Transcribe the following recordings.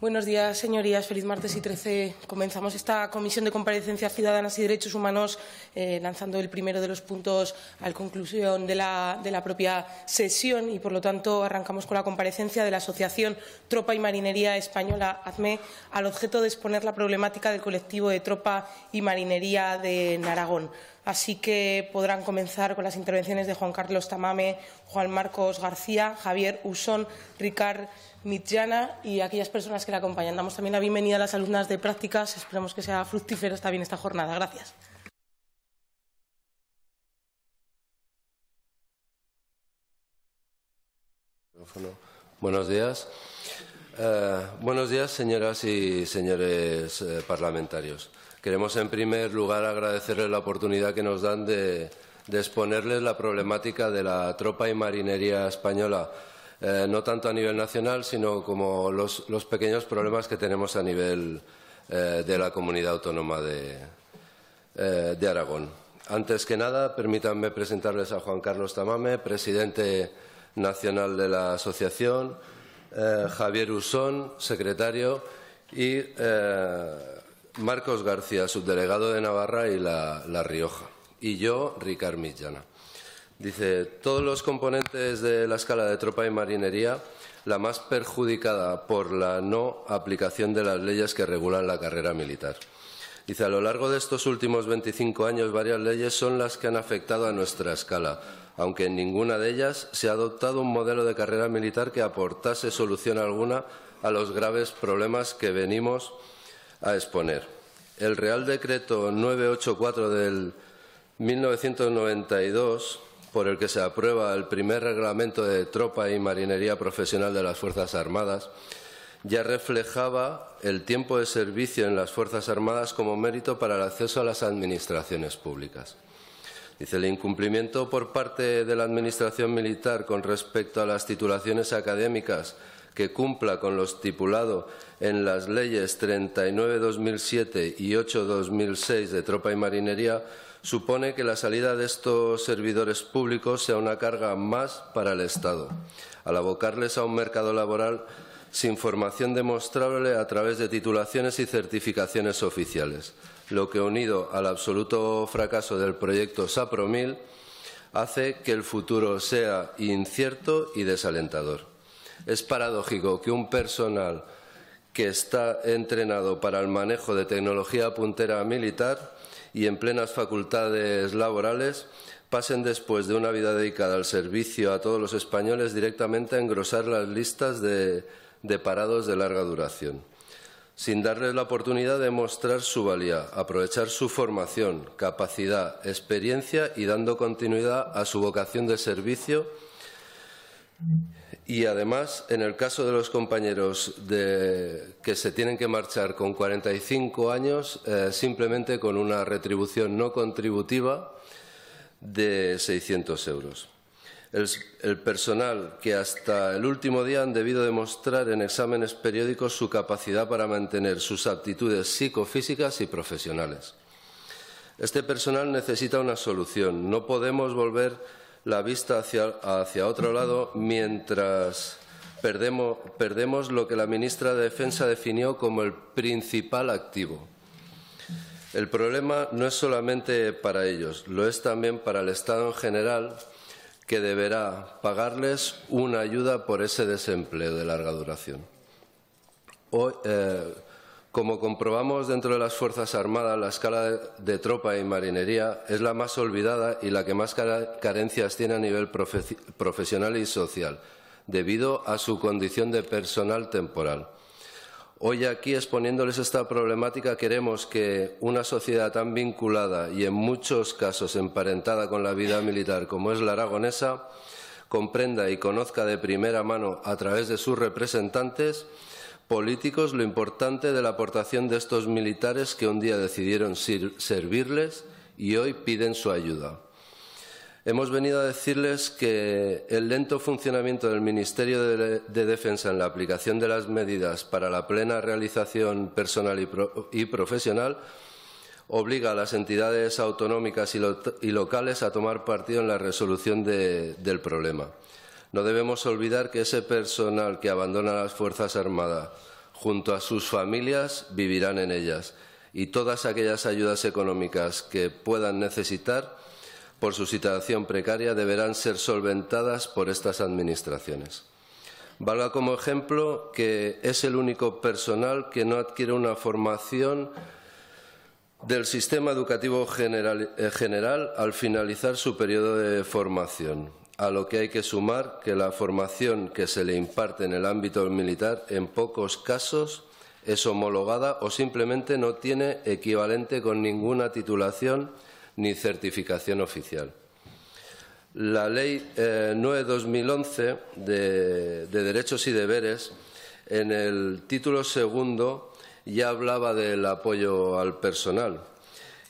Buenos días, señorías. Feliz martes y 13. Comenzamos esta comisión de comparecencias ciudadanas y derechos humanos lanzando el primero de los puntos a la conclusión de la propia sesión y, por lo tanto, arrancamos con la comparecencia de la Asociación Tropa y Marinería Española, ATME, al objeto de exponer la problemática del colectivo de tropa y marinería de Aragón. Así que podrán comenzar con las intervenciones de Juan Carlos Tamame, Juan Marcos García, Javier Usón, Ricard Mitjana y aquellas personas que le acompañan. Damos también la bienvenida a las alumnas de prácticas. Esperamos que sea fructífera esta jornada. Gracias. Buenos días. Buenos días, señoras y señores parlamentarios. Queremos, en primer lugar, agradecerles la oportunidad que nos dan de exponerles la problemática de la tropa y marinería española, no tanto a nivel nacional, sino como los pequeños problemas que tenemos a nivel de la comunidad autónoma de Aragón. Antes que nada, permítanme presentarles a Juan Carlos Tamame, presidente nacional de la asociación, Javier Usón, secretario, y Marcos García, subdelegado de Navarra y La Rioja, y yo, Ricard Mitjana. Dice, todos los componentes de la escala de tropa y marinería, la más perjudicada por la no aplicación de las leyes que regulan la carrera militar. Dice, a lo largo de estos últimos 25 años, varias leyes son las que han afectado a nuestra escala, aunque en ninguna de ellas se ha adoptado un modelo de carrera militar que aportase solución alguna a los graves problemas que venimos a exponer. El Real Decreto 984 del 1992, por el que se aprueba el primer reglamento de tropa y marinería profesional de las Fuerzas Armadas, ya reflejaba el tiempo de servicio en las Fuerzas Armadas como mérito para el acceso a las administraciones públicas. Dice, el incumplimiento por parte de la Administración militar con respecto a las titulaciones académicas que cumpla con lo estipulado en las leyes 39/2007 y 8/2006 de tropa y marinería supone que la salida de estos servidores públicos sea una carga más para el Estado, al abocarles a un mercado laboral sin formación demostrable a través de titulaciones y certificaciones oficiales, lo que, unido al absoluto fracaso del proyecto SAPROMIL, hace que el futuro sea incierto y desalentador. Es paradójico que un personal que está entrenado para el manejo de tecnología puntera militar y en plenas facultades laborales pasen, después de una vida dedicada al servicio a todos los españoles, directamente a engrosar las listas de parados de larga duración, sin darles la oportunidad de mostrar su valía, aprovechar su formación, capacidad, experiencia y dando continuidad a su vocación de servicio. Y, además, en el caso de los compañeros que se tienen que marchar con 45 años, simplemente con una retribución no contributiva de 600 euros. El personal que hasta el último día han debido demostrar en exámenes periódicos su capacidad para mantener sus aptitudes psicofísicas y profesionales. Este personal necesita una solución. No podemos volver la vista hacia otro lado mientras perdemos lo que la ministra de Defensa definió como el principal activo. El problema no es solamente para ellos, lo es también para el Estado en general, que deberá pagarles una ayuda por ese desempleo de larga duración. Hoy, como comprobamos dentro de las Fuerzas Armadas, la escala de tropa y marinería es la más olvidada y la que más carencias tiene a nivel profesional y social, debido a su condición de personal temporal. Hoy, aquí, exponiéndoles esta problemática, queremos que una sociedad tan vinculada y en muchos casos emparentada con la vida militar como es la aragonesa comprenda y conozca de primera mano, a través de sus representantes políticos, lo importante de la aportación de estos militares que un día decidieron servirles y hoy piden su ayuda. Hemos venido a decirles que el lento funcionamiento del Ministerio de Defensa en la aplicación de las medidas para la plena realización personal y profesional obliga a las entidades autonómicas y locales a tomar partido en la resolución del problema. No debemos olvidar que ese personal que abandona las Fuerzas Armadas junto a sus familias, vivirán en ellas, y todas aquellas ayudas económicas que puedan necesitar por su situación precaria deberán ser solventadas por estas administraciones. Valga como ejemplo que es el único personal que no adquiere una formación del sistema educativo general al finalizar su periodo de formación, a lo que hay que sumar que la formación que se le imparte en el ámbito militar en pocos casos es homologada o simplemente no tiene equivalente con ninguna titulación ni certificación oficial. La Ley 9/2011 de Derechos y Deberes, en el título segundo, ya hablaba del apoyo al personal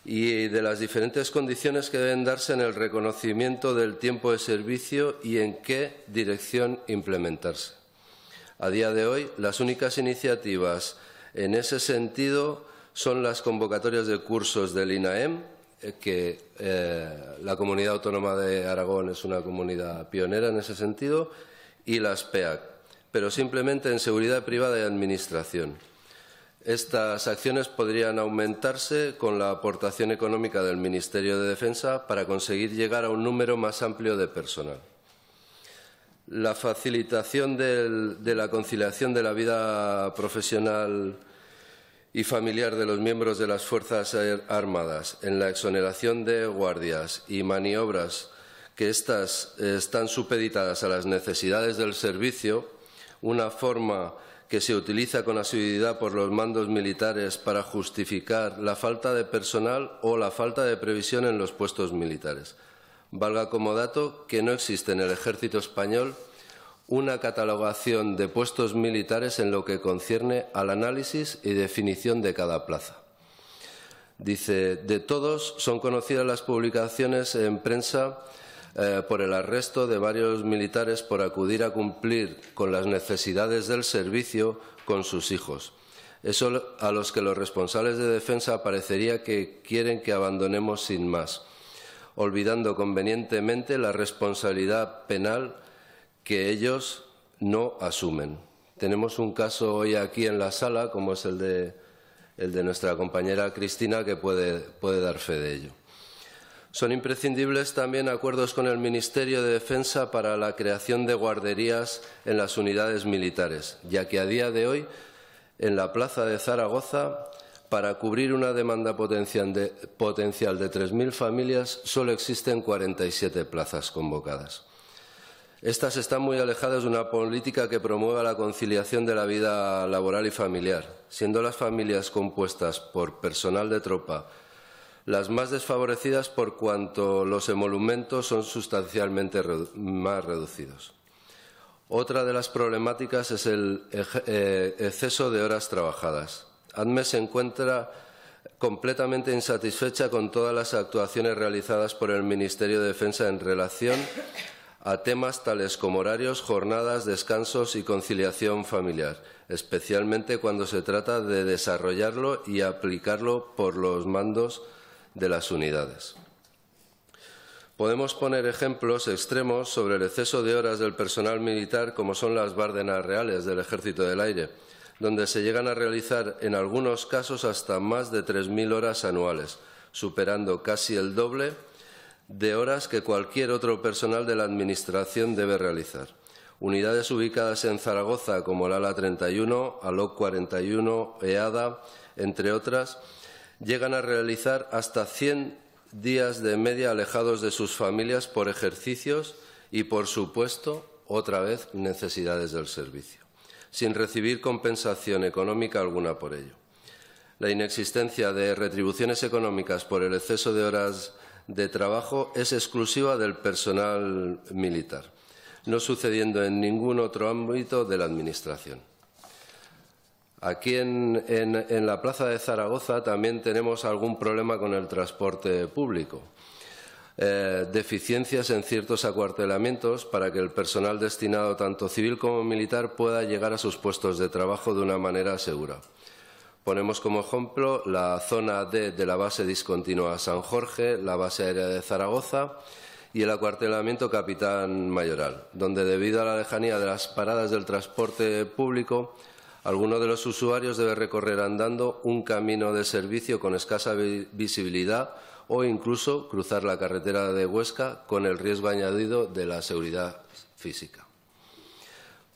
y de las diferentes condiciones que deben darse en el reconocimiento del tiempo de servicio y en qué dirección implementarse. A día de hoy, las únicas iniciativas en ese sentido son las convocatorias de cursos del INAEM, que la Comunidad Autónoma de Aragón es una comunidad pionera en ese sentido, y las PEAC, pero simplemente en seguridad privada y administración. Estas acciones podrían aumentarse con la aportación económica del Ministerio de Defensa para conseguir llegar a un número más amplio de personal. La facilitación de la conciliación de la vida profesional y familiar de los miembros de las Fuerzas Armadas en la exoneración de guardias y maniobras que éstas están supeditadas a las necesidades del servicio, una forma que se utiliza con asiduidad por los mandos militares para justificar la falta de personal o la falta de previsión en los puestos militares. Valga como dato que no existe en el Ejército Español una catalogación de puestos militares en lo que concierne al análisis y definición de cada plaza. Dice, de todos son conocidas las publicaciones en prensa por el arresto de varios militares por acudir a cumplir con las necesidades del servicio con sus hijos. Eso a los que los responsables de defensa parecería que quieren que abandonemos sin más, olvidando convenientemente la responsabilidad penal que ellos no asumen. Tenemos un caso hoy aquí en la sala, como es el de nuestra compañera Cristina, que puede dar fe de ello. Son imprescindibles también acuerdos con el Ministerio de Defensa para la creación de guarderías en las unidades militares, ya que a día de hoy, en la plaza de Zaragoza, para cubrir una demanda potencial de 3.000 familias, solo existen 47 plazas convocadas. Estas están muy alejadas de una política que promueva la conciliación de la vida laboral y familiar, siendo las familias compuestas por personal de tropa las más desfavorecidas por cuanto los emolumentos son sustancialmente más reducidos. Otra de las problemáticas es el exceso de horas trabajadas. ADME se encuentra completamente insatisfecha con todas las actuaciones realizadas por el Ministerio de Defensa en relación a temas tales como horarios, jornadas, descansos y conciliación familiar, especialmente cuando se trata de desarrollarlo y aplicarlo por los mandos de las unidades. Podemos poner ejemplos extremos sobre el exceso de horas del personal militar, como son las Bárdenas Reales del Ejército del Aire, donde se llegan a realizar en algunos casos hasta más de 3.000 horas anuales, superando casi el doble de horas que cualquier otro personal de la Administración debe realizar. Unidades ubicadas en Zaragoza, como el ALA 31, ALOC 41, EADA, entre otras, llegan a realizar hasta 100 días de media alejados de sus familias por ejercicios y, por supuesto, otra vez, necesidades del servicio, sin recibir compensación económica alguna por ello. La inexistencia de retribuciones económicas por el exceso de horas de trabajo es exclusiva del personal militar, no sucediendo en ningún otro ámbito de la Administración. Aquí en la plaza de Zaragoza también tenemos algún problema con el transporte público. Deficiencias en ciertos acuartelamientos para que el personal destinado, tanto civil como militar, pueda llegar a sus puestos de trabajo de una manera segura. Ponemos como ejemplo la zona D de la base discontinua San Jorge, la base aérea de Zaragoza y el acuartelamiento Capitán Mayoral, donde debido a la lejanía de las paradas del transporte público Alguno de los usuarios debe recorrer andando un camino de servicio con escasa visibilidad o incluso cruzar la carretera de Huesca con el riesgo añadido de la seguridad física.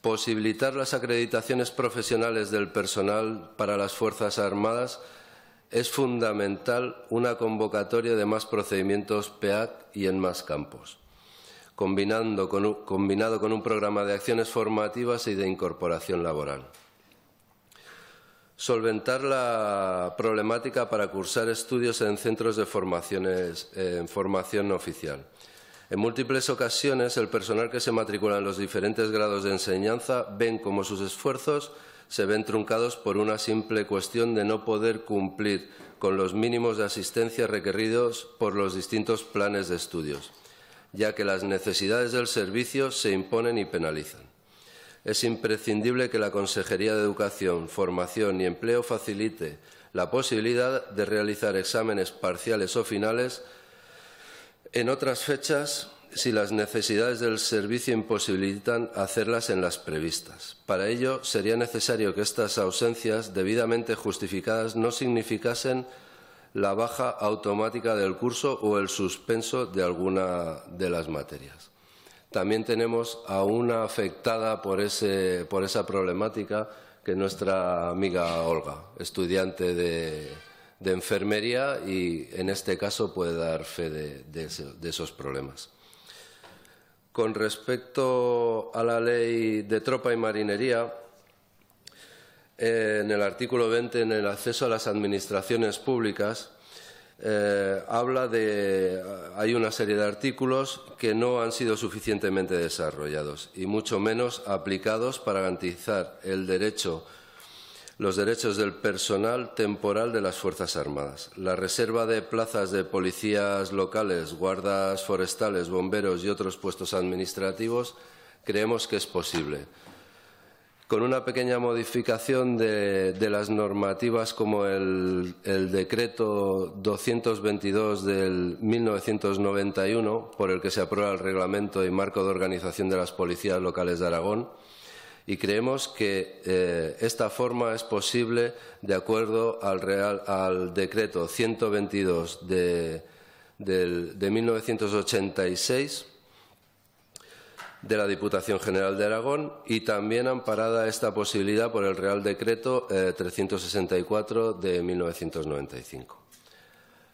Posibilitar las acreditaciones profesionales del personal para las Fuerzas Armadas es fundamental una convocatoria de más procedimientos PEAC y en más campos, combinado con un programa de acciones formativas y de incorporación laboral. Solventar la problemática para cursar estudios en centros de formación oficial. En múltiples ocasiones, el personal que se matricula en los diferentes grados de enseñanza ven cómo sus esfuerzos se ven truncados por una simple cuestión de no poder cumplir con los mínimos de asistencia requeridos por los distintos planes de estudios, ya que las necesidades del servicio se imponen y penalizan. Es imprescindible que la Consejería de Educación, Formación y Empleo facilite la posibilidad de realizar exámenes parciales o finales en otras fechas si las necesidades del servicio imposibilitan hacerlas en las previstas. Para ello, sería necesario que estas ausencias debidamente justificadas no significasen la baja automática del curso o el suspenso de alguna de las materias. También tenemos a una afectada por esa problemática, que es nuestra amiga Olga, estudiante de enfermería, y en este caso puede dar fe de esos problemas. Con respecto a la Ley de Tropa y Marinería, en el artículo 20, en el acceso a las administraciones públicas, hay una serie de artículos que no han sido suficientemente desarrollados y mucho menos aplicados para garantizar los derechos del personal temporal de las Fuerzas Armadas. La reserva de plazas de policías locales, guardas forestales, bomberos y otros puestos administrativos creemos que es posible. Con una pequeña modificación de las normativas, como el decreto 222 del 1991, por el que se aprueba el reglamento y marco de organización de las policías locales de Aragón, y creemos que esta forma es posible de acuerdo al decreto 122 de 1986 de la Diputación General de Aragón, y también amparada esta posibilidad por el Real Decreto 364 de 1995.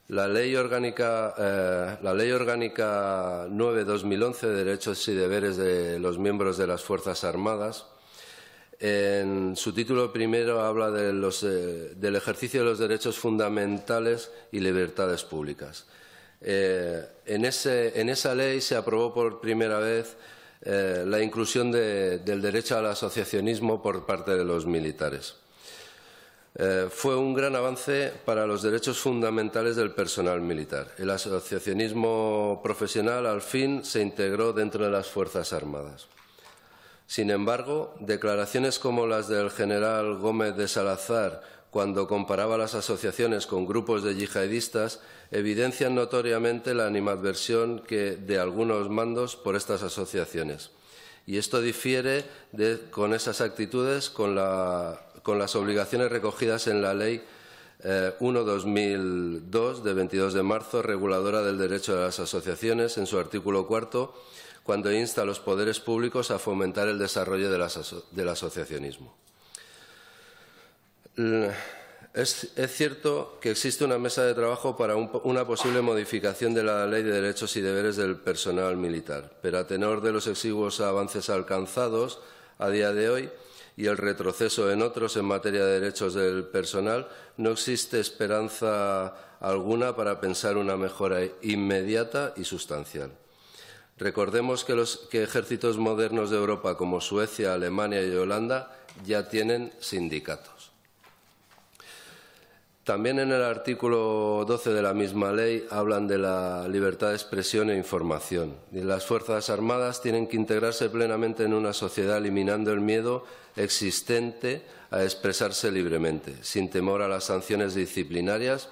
La Ley Orgánica 9/2011 de Derechos y Deberes de los miembros de las Fuerzas Armadas, en su título primero habla del ejercicio de los derechos fundamentales y libertades públicas. En esa ley se aprobó por primera vez la inclusión del derecho al asociacionismo por parte de los militares. Fue un gran avance para los derechos fundamentales del personal militar. El asociacionismo profesional, al fin, se integró dentro de las Fuerzas Armadas. Sin embargo, declaraciones como las del general Gómez de Salazar, cuando comparaba las asociaciones con grupos de yihadistas, evidencian notoriamente la animadversión de algunos mandos por estas asociaciones. Y esto difiere con esas actitudes con las obligaciones recogidas en la Ley 1/2002 de 22 de marzo, reguladora del derecho de las asociaciones, en su artículo 4, cuando insta a los poderes públicos a fomentar el desarrollo del asociacionismo. Es cierto que existe una mesa de trabajo para una posible modificación de la Ley de Derechos y Deberes del personal militar, pero a tenor de los exiguos avances alcanzados a día de hoy y el retroceso en otros en materia de derechos del personal, no existe esperanza alguna para pensar una mejora inmediata y sustancial. Recordemos que ejércitos modernos de Europa como Suecia, Alemania y Holanda ya tienen sindicatos. También en el artículo 12 de la misma ley hablan de la libertad de expresión e información. Y las Fuerzas Armadas tienen que integrarse plenamente en una sociedad, eliminando el miedo existente a expresarse libremente, sin temor a las sanciones disciplinarias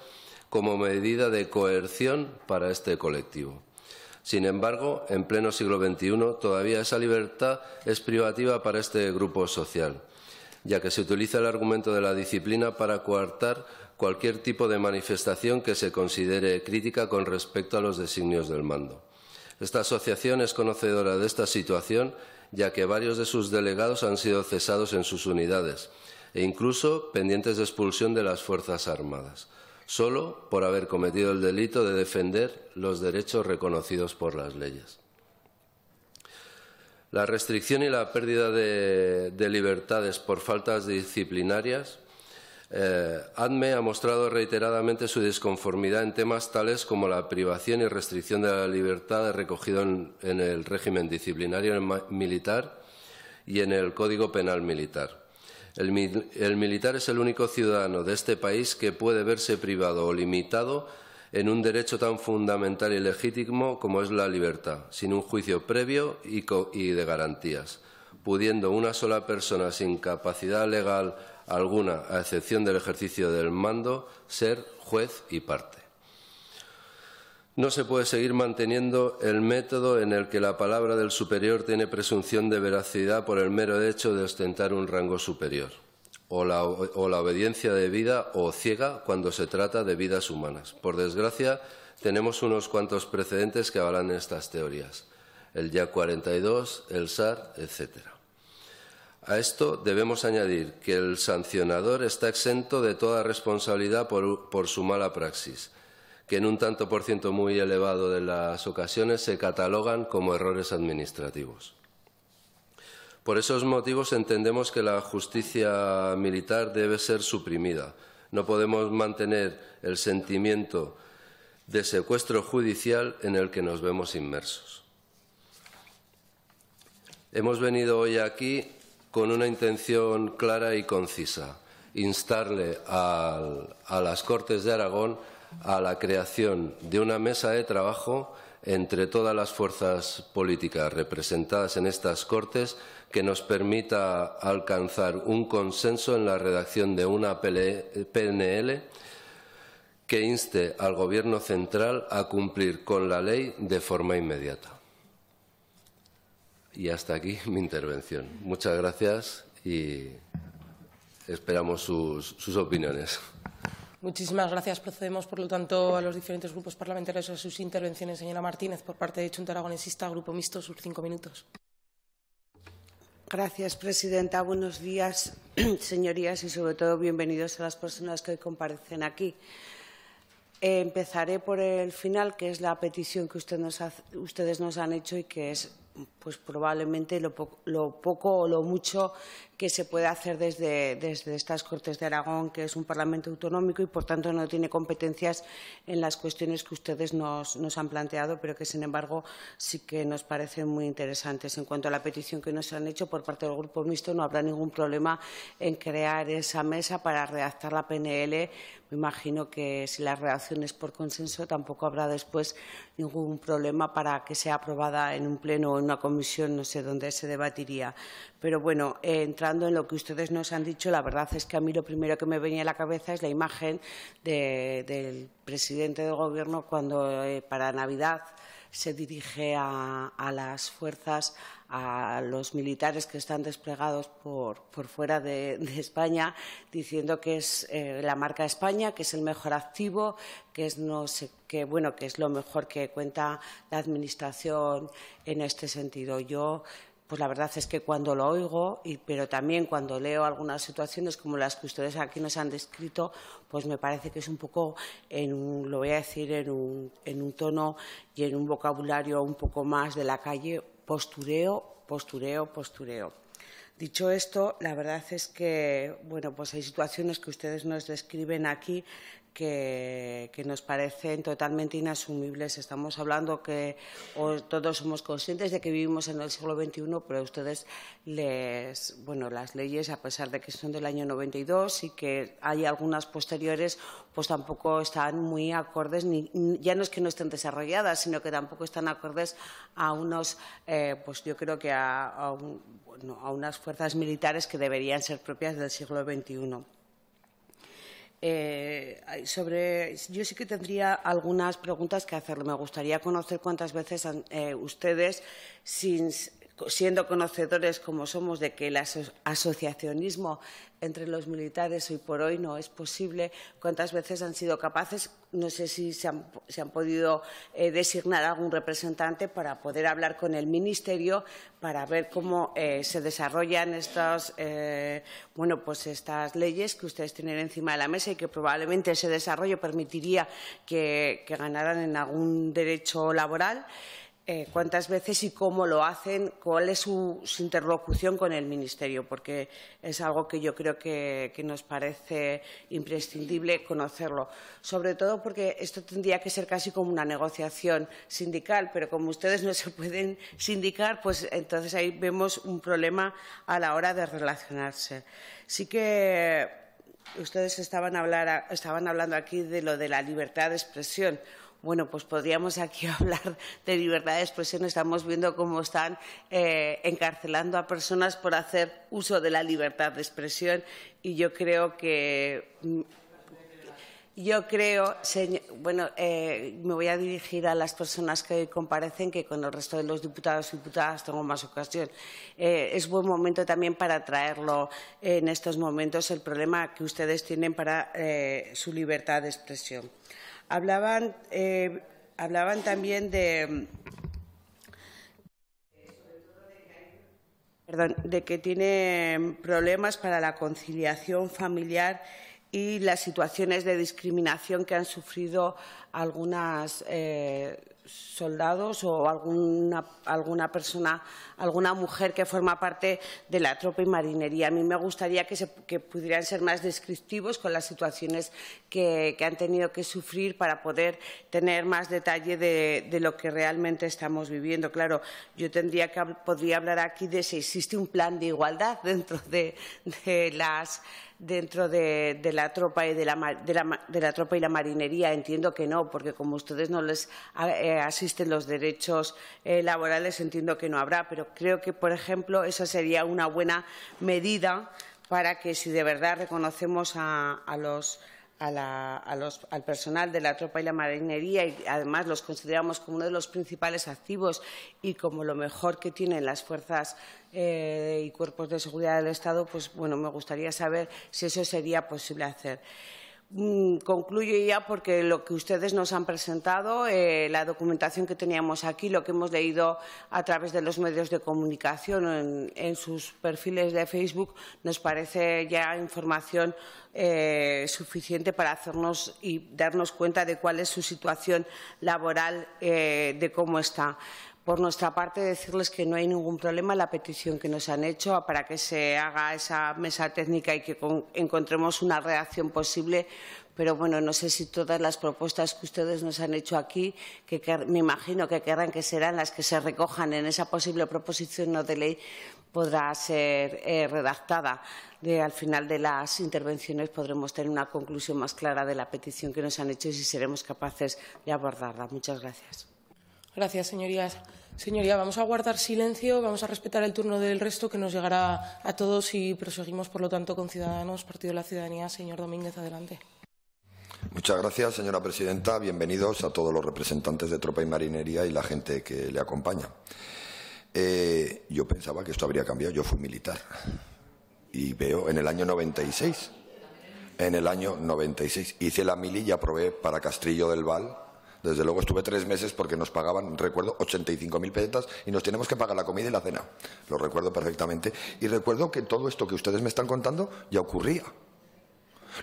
como medida de coerción para este colectivo. Sin embargo, en pleno siglo XXI, todavía esa libertad es privativa para este grupo social, ya que se utiliza el argumento de la disciplina para coartar cualquier tipo de manifestación que se considere crítica con respecto a los designios del mando. Esta asociación es conocedora de esta situación, ya que varios de sus delegados han sido cesados en sus unidades e incluso pendientes de expulsión de las Fuerzas Armadas, solo por haber cometido el delito de defender los derechos reconocidos por las leyes. La restricción y la pérdida de libertades por faltas disciplinarias. ADME ha mostrado reiteradamente su disconformidad en temas tales como la privación y restricción de la libertad recogido en el régimen disciplinario militar y en el Código Penal Militar. El militar es el único ciudadano de este país que puede verse privado o limitado en un derecho tan fundamental y legítimo como es la libertad, sin un juicio previo y de garantías, pudiendo una sola persona sin capacidad legal alguna, a excepción del ejercicio del mando, ser juez y parte. No se puede seguir manteniendo el método en el que la palabra del superior tiene presunción de veracidad por el mero hecho de ostentar un rango superior, o la obediencia debida o ciega cuando se trata de vidas humanas. Por desgracia, tenemos unos cuantos precedentes que avalan estas teorías, el YA 42, el SAR, etcétera. A esto debemos añadir que el sancionador está exento de toda responsabilidad por su mala praxis, que en un tanto por ciento muy elevado de las ocasiones se catalogan como errores administrativos. Por esos motivos entendemos que la justicia militar debe ser suprimida. No podemos mantener el sentimiento de secuestro judicial en el que nos vemos inmersos. Hemos venido hoy aquí con una intención clara y concisa, instarle a las Cortes de Aragón a la creación de una mesa de trabajo entre todas las fuerzas políticas representadas en estas Cortes que nos permita alcanzar un consenso en la redacción de una PNL que inste al Gobierno central a cumplir con la ley de forma inmediata. Y hasta aquí mi intervención. Muchas gracias y esperamos sus opiniones. Muchísimas gracias. Procedemos, por lo tanto, a los diferentes grupos parlamentarios a sus intervenciones. Señora Martínez, por parte de Chunta Aragonesista, Grupo Mixto, sus 5 minutos. Gracias, presidenta. Buenos días, señorías, y sobre todo bienvenidos a las personas que hoy comparecen aquí. Empezaré por el final, que es la petición que ustedes nos han hecho y que es pues probablemente lo poco o lo mucho que se puede hacer desde estas Cortes de Aragón, que es un Parlamento autonómico y, por tanto, no tiene competencias en las cuestiones que ustedes nos han planteado, pero que, sin embargo, sí que nos parecen muy interesantes. En cuanto a la petición que nos han hecho por parte del Grupo Mixto, no habrá ningún problema en crear esa mesa para redactar la PNL. Me imagino que si la redacción es por consenso, tampoco habrá después ningún problema para que sea aprobada en un pleno o en una comisión, no sé dónde se debatiría. Pero bueno, entrando en lo que ustedes nos han dicho, la verdad es que a mí lo primero que me venía a la cabeza es la imagen del presidente del Gobierno cuando para Navidad se dirige a las fuerzas, a los militares que están desplegados por fuera de España, diciendo que es la marca España, que es el mejor activo, que es no sé qué, bueno, que es lo mejor que cuenta la Administración en este sentido. Yo, pues la verdad es que cuando lo oigo, pero también cuando leo algunas situaciones como las que ustedes aquí nos han descrito, pues me parece que es un poco, lo voy a decir, en un tono y en un vocabulario un poco más de la calle, postureo, postureo, postureo. Dicho esto, la verdad es que, bueno, pues hay situaciones que ustedes nos describen aquí que nos parecen totalmente inasumibles. Estamos hablando que todos somos conscientes de que vivimos en el siglo XXI, pero a ustedes las leyes, a pesar de que son del año 92 y que hay algunas posteriores, pues tampoco están muy acordes, ya no es que no estén desarrolladas, sino que tampoco están acordes a unos, pues yo creo que a unas fuerzas militares que deberían ser propias del siglo XXI. Yo sí que tendría algunas preguntas que hacerle. Me gustaría conocer cuántas veces ustedes, siendo conocedores como somos de que el asociacionismo entre los militares hoy por hoy no es posible, ¿cuántas veces han sido capaces? No sé si se han podido designar algún representante para poder hablar con el Ministerio para ver cómo se desarrollan estas leyes que ustedes tienen encima de la mesa y que probablemente ese desarrollo permitiría que ganaran en algún derecho laboral. ¿Cuántas veces y cómo lo hacen? ¿Cuál es su interlocución con el Ministerio? Porque es algo que yo creo que nos parece imprescindible conocerlo. Sobre todo porque esto tendría que ser casi como una negociación sindical, pero como ustedes no se pueden sindicar, pues entonces ahí vemos un problema a la hora de relacionarse. Sí que ustedes estaban hablando aquí de lo de la libertad de expresión. Bueno, pues podríamos aquí hablar de libertad de expresión. Estamos viendo cómo están encarcelando a personas por hacer uso de la libertad de expresión y yo creo que… me voy a dirigir a las personas que hoy comparecen, que con el resto de los diputados y diputadas tengo más ocasión. Es buen momento también para traerlo en estos momentos, el problema que ustedes tienen para su libertad de expresión. Hablaban también de que tienen problemas para la conciliación familiar y las situaciones de discriminación que han sufrido algunas soldados o alguna persona, alguna mujer que forma parte de la tropa y marinería. A mí me gustaría que pudieran ser más descriptivos con las situaciones que han tenido que sufrir para poder tener más detalle de lo que realmente estamos viviendo. Claro, yo podría hablar aquí de si existe un plan de igualdad dentro de la tropa y de la tropa y la marinería. Entiendo que no, porque como ustedes no les asisten los derechos laborales, entiendo que no habrá, pero creo que, por ejemplo, esa sería una buena medida para que, si de verdad reconocemos al personal de la tropa y la marinería y además los consideramos como uno de los principales activos y como lo mejor que tienen las fuerzas y cuerpos de seguridad del Estado, pues bueno, me gustaría saber si eso sería posible hacer. Concluyo ya porque lo que ustedes nos han presentado, la documentación que teníamos aquí, lo que hemos leído a través de los medios de comunicación en sus perfiles de Facebook, nos parece ya información suficiente para hacernos y darnos cuenta de cuál es su situación laboral, de cómo está. Por nuestra parte, decirles que no hay ningún problema en la petición que nos han hecho para que se haga esa mesa técnica y que encontremos una redacción posible. Pero bueno, no sé si todas las propuestas que ustedes nos han hecho aquí, que me imagino que querrán que serán las que se recojan en esa posible proposición no de ley, podrá ser redactada. Al final de las intervenciones podremos tener una conclusión más clara de la petición que nos han hecho y si seremos capaces de abordarla. Muchas gracias. Gracias, señorías. Señoría, vamos a guardar silencio, vamos a respetar el turno del resto que nos llegará a todos y proseguimos, por lo tanto, con Ciudadanos, Partido de la Ciudadanía. Señor Domínguez, adelante. Muchas gracias, señora presidenta. Bienvenidos a todos los representantes de Tropa y Marinería y la gente que le acompaña. Yo pensaba que esto habría cambiado. Yo fui militar y veo en el año 96. En el año 96 hice la mili y aprobé para Castrillo del Val. Desde luego estuve 3 meses porque nos pagaban, recuerdo, 85.000 pesetas y nos tenemos que pagar la comida y la cena. Lo recuerdo perfectamente. Y recuerdo que todo esto que ustedes me están contando ya ocurría.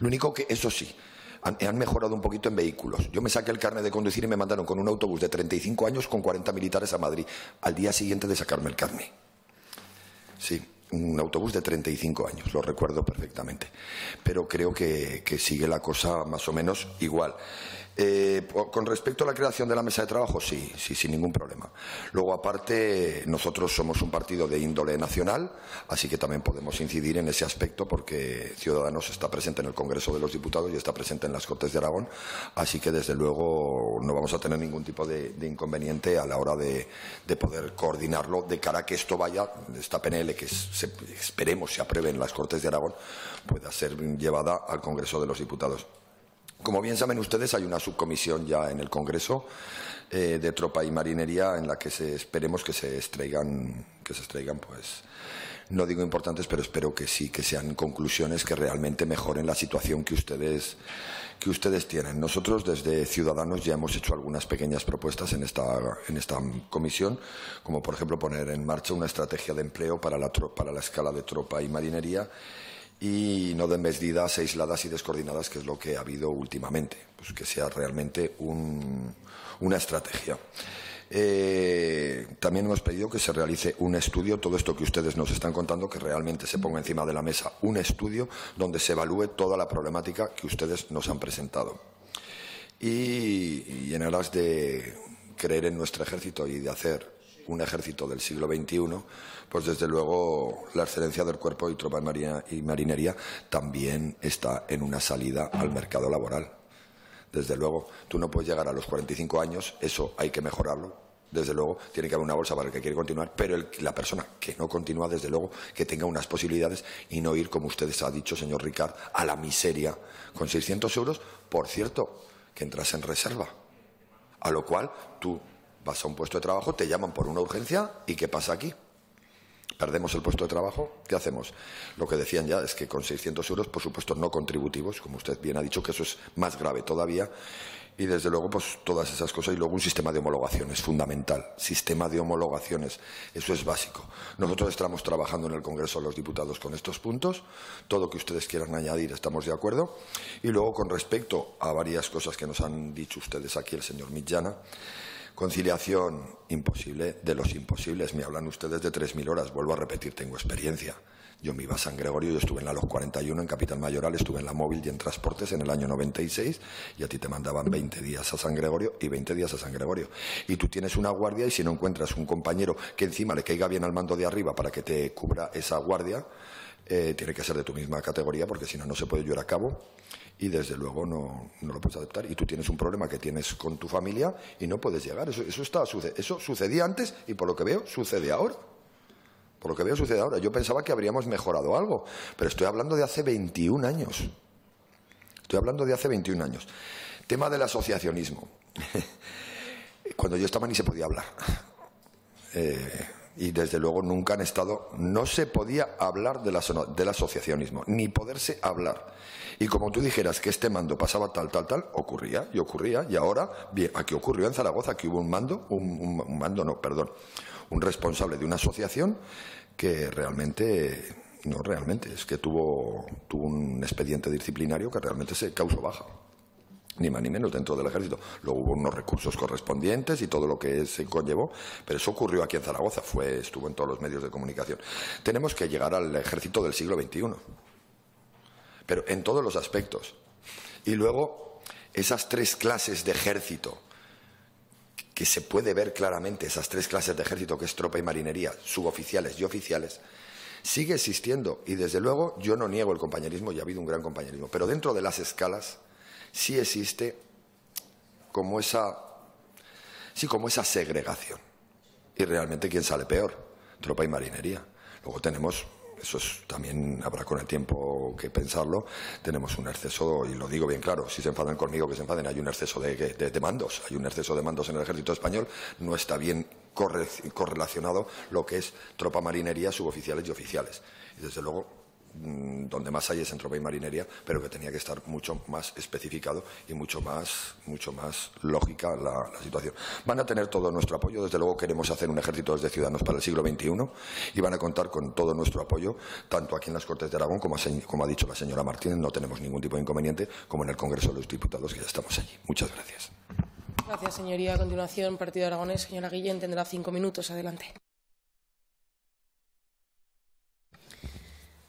Lo único que, eso sí, han mejorado un poquito en vehículos. Yo me saqué el carnet de conducir y me mandaron con un autobús de 35 años con 40 militares a Madrid al día siguiente de sacarme el carnet. Sí, un autobús de 35 años, lo recuerdo perfectamente. Pero creo que sigue la cosa más o menos igual. Con respecto a la creación de la mesa de trabajo, sí, sin ningún problema. Luego, aparte, nosotros somos un partido de índole nacional, así que también podemos incidir en ese aspecto porque Ciudadanos está presente en el Congreso de los Diputados y está presente en las Cortes de Aragón, así que desde luego no vamos a tener ningún tipo de inconveniente a la hora de poder coordinarlo de cara a que esto vaya, esta PNL que esperemos se apruebe en las Cortes de Aragón, pueda ser llevada al Congreso de los Diputados. Como bien saben ustedes, hay una subcomisión ya en el Congreso de Tropa y Marinería, en la que esperemos que se extraigan, pues, no digo importantes, pero espero que sí, que sean conclusiones que realmente mejoren la situación que ustedes tienen. Nosotros desde Ciudadanos ya hemos hecho algunas pequeñas propuestas en esta comisión, como por ejemplo poner en marcha una estrategia de empleo para la escala de Tropa y Marinería, y no de medidas aisladas y descoordinadas, que es lo que ha habido últimamente, pues que sea realmente una estrategia. También hemos pedido que se realice un estudio, todo esto que ustedes nos están contando, que realmente se ponga encima de la mesa un estudio donde se evalúe toda la problemática que ustedes nos han presentado. Y en aras de creer en nuestro ejército y de hacer un ejército del siglo XXI, pues desde luego la excelencia del Cuerpo y Tropa y Marinería también está en una salida al mercado laboral. Desde luego, tú no puedes llegar a los 45 años, eso hay que mejorarlo. Desde luego, tiene que haber una bolsa para el que quiere continuar, pero la persona que no continúa, desde luego, que tenga unas posibilidades y no ir, como ustedes ha dicho, señor Ricard, a la miseria con 600 euros, por cierto, que entras en reserva. A lo cual, tú vas a un puesto de trabajo, te llaman por una urgencia, ¿y qué pasa aquí? Perdemos el puesto de trabajo, ¿qué hacemos? Lo que decían ya es que con 600 euros, por supuesto, no contributivos, como usted bien ha dicho, que eso es más grave todavía, y desde luego, pues todas esas cosas, y luego un sistema de homologaciones fundamental, sistema de homologaciones, eso es básico. Nosotros estamos trabajando en el Congreso de los Diputados con estos puntos, todo lo que ustedes quieran añadir estamos de acuerdo, y luego con respecto a varias cosas que nos han dicho ustedes aquí, el señor Mitjana, conciliación imposible de los imposibles. Me hablan ustedes de 3.000 horas. Vuelvo a repetir, tengo experiencia. Yo me iba a San Gregorio, yo estuve en la LOG 41, en Capital Mayoral, estuve en la Móvil y en Transportes en el año 96, y a ti te mandaban 20 días a San Gregorio y 20 días a San Gregorio. Y tú tienes una guardia, y si no encuentras un compañero que encima le caiga bien al mando de arriba para que te cubra esa guardia, tiene que ser de tu misma categoría, porque si no, no se puede llevar a cabo. Y desde luego no lo puedes aceptar. Y tú tienes un problema que tienes con tu familia y no puedes llegar. Eso sucedía antes y por lo que veo sucede ahora. Por lo que veo sucede ahora. Yo pensaba que habríamos mejorado algo, pero estoy hablando de hace 21 años. Estoy hablando de hace 21 años. Tema del asociacionismo. Cuando yo estaba ni se podía hablar. Y desde luego nunca han estado, no se podía hablar del asociacionismo, ni poderse hablar. Y como tú dijeras que este mando pasaba tal, ocurría, y ahora, bien, aquí ocurrió en Zaragoza, aquí hubo un responsable de una asociación que realmente es que tuvo un expediente disciplinario que realmente se causó baja. Ni más ni menos dentro del ejército. Luego hubo unos recursos correspondientes y todo lo que se conllevó, pero eso ocurrió aquí en Zaragoza, estuvo en todos los medios de comunicación. Tenemos que llegar al ejército del siglo XXI, pero en todos los aspectos. Y luego, esas 3 clases de ejército, que se puede ver claramente, esas 3 clases de ejército, que es Tropa y Marinería, suboficiales y oficiales, sigue existiendo. Y desde luego, yo no niego el compañerismo, y ha habido un gran compañerismo, pero dentro de las escalas sí existe como esa segregación. Y realmente, ¿quién sale peor? Tropa y Marinería. Luego tenemos, también habrá con el tiempo que pensarlo, tenemos un exceso, y lo digo bien claro, si se enfadan conmigo, que se enfaden, hay un exceso de mandos, hay un exceso de mandos en el ejército español, no está bien correlacionado lo que es Tropa, Marinería, suboficiales y oficiales. Y desde luego, donde más hay es en Tropa y Marinería, pero que tenía que estar mucho más especificado y mucho más lógica la situación. Van a tener todo nuestro apoyo. Desde luego queremos hacer un ejército desde Ciudadanos para el siglo XXI, y van a contar con todo nuestro apoyo, tanto aquí en las Cortes de Aragón, como ha dicho la señora Martínez, no tenemos ningún tipo de inconveniente, como en el Congreso de los Diputados, que ya estamos allí. Muchas gracias. Gracias, señoría. A continuación, Partido Aragonés. Señora Guillén, tendrá 5 minutos. Adelante.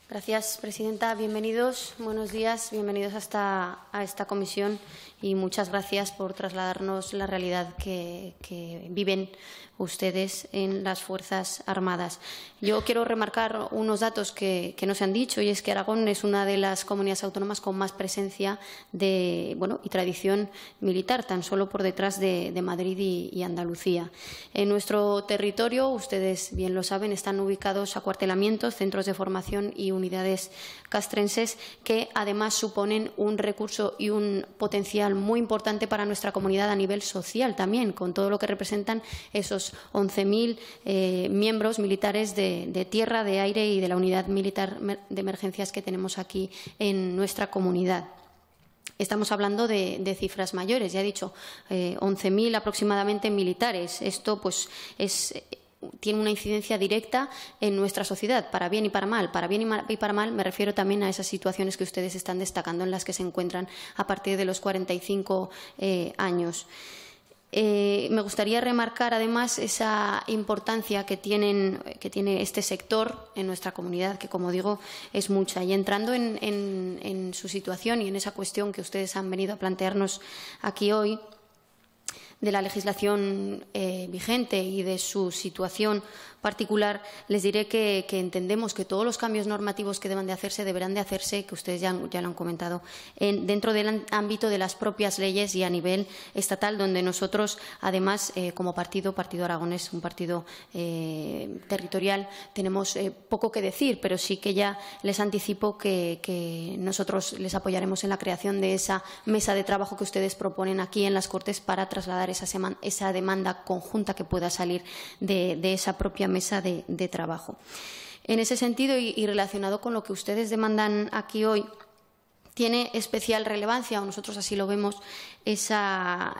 Gracias, presidenta. Bienvenidos, buenos días, bienvenidos a esta comisión, y muchas gracias por trasladarnos la realidad que viven ustedes en las Fuerzas Armadas. Yo quiero remarcar unos datos que no se han dicho, y es que Aragón es una de las comunidades autónomas con más presencia y tradición militar, tan solo por detrás de Madrid y Andalucía. En nuestro territorio, ustedes bien lo saben, están ubicados acuartelamientos, centros de formación y unidades unidades castrenses, que además suponen un recurso y un potencial muy importante para nuestra comunidad a nivel social también, con todo lo que representan esos 11.000 miembros militares de tierra, de aire y de la unidad militar de emergencias que tenemos aquí en nuestra comunidad. Estamos hablando de cifras mayores, ya he dicho, 11.000 aproximadamente militares. Esto pues tiene una incidencia directa en nuestra sociedad, para bien y para mal. Para bien y para mal me refiero también a esas situaciones que ustedes están destacando, en las que se encuentran a partir de los 45 años. Me gustaría remarcar, además, esa importancia que tiene este sector en nuestra comunidad, que, como digo, es mucha. Y entrando en su situación y en esa cuestión que ustedes han venido a plantearnos aquí hoy, de la legislación vigente y de su situación particular, les diré que entendemos que todos los cambios normativos que deberán de hacerse, que ustedes ya lo han comentado, dentro del ámbito de las propias leyes y a nivel estatal, donde nosotros, además, como Partido Aragonés, un partido territorial, tenemos poco que decir, pero sí que ya les anticipo que nosotros les apoyaremos en la creación de esa mesa de trabajo que ustedes proponen aquí en las Cortes para trasladar esa demanda conjunta que pueda salir de esa propia mesa de trabajo. En ese sentido, y relacionado con lo que ustedes demandan aquí hoy, tiene especial relevancia, o nosotros así lo vemos, esa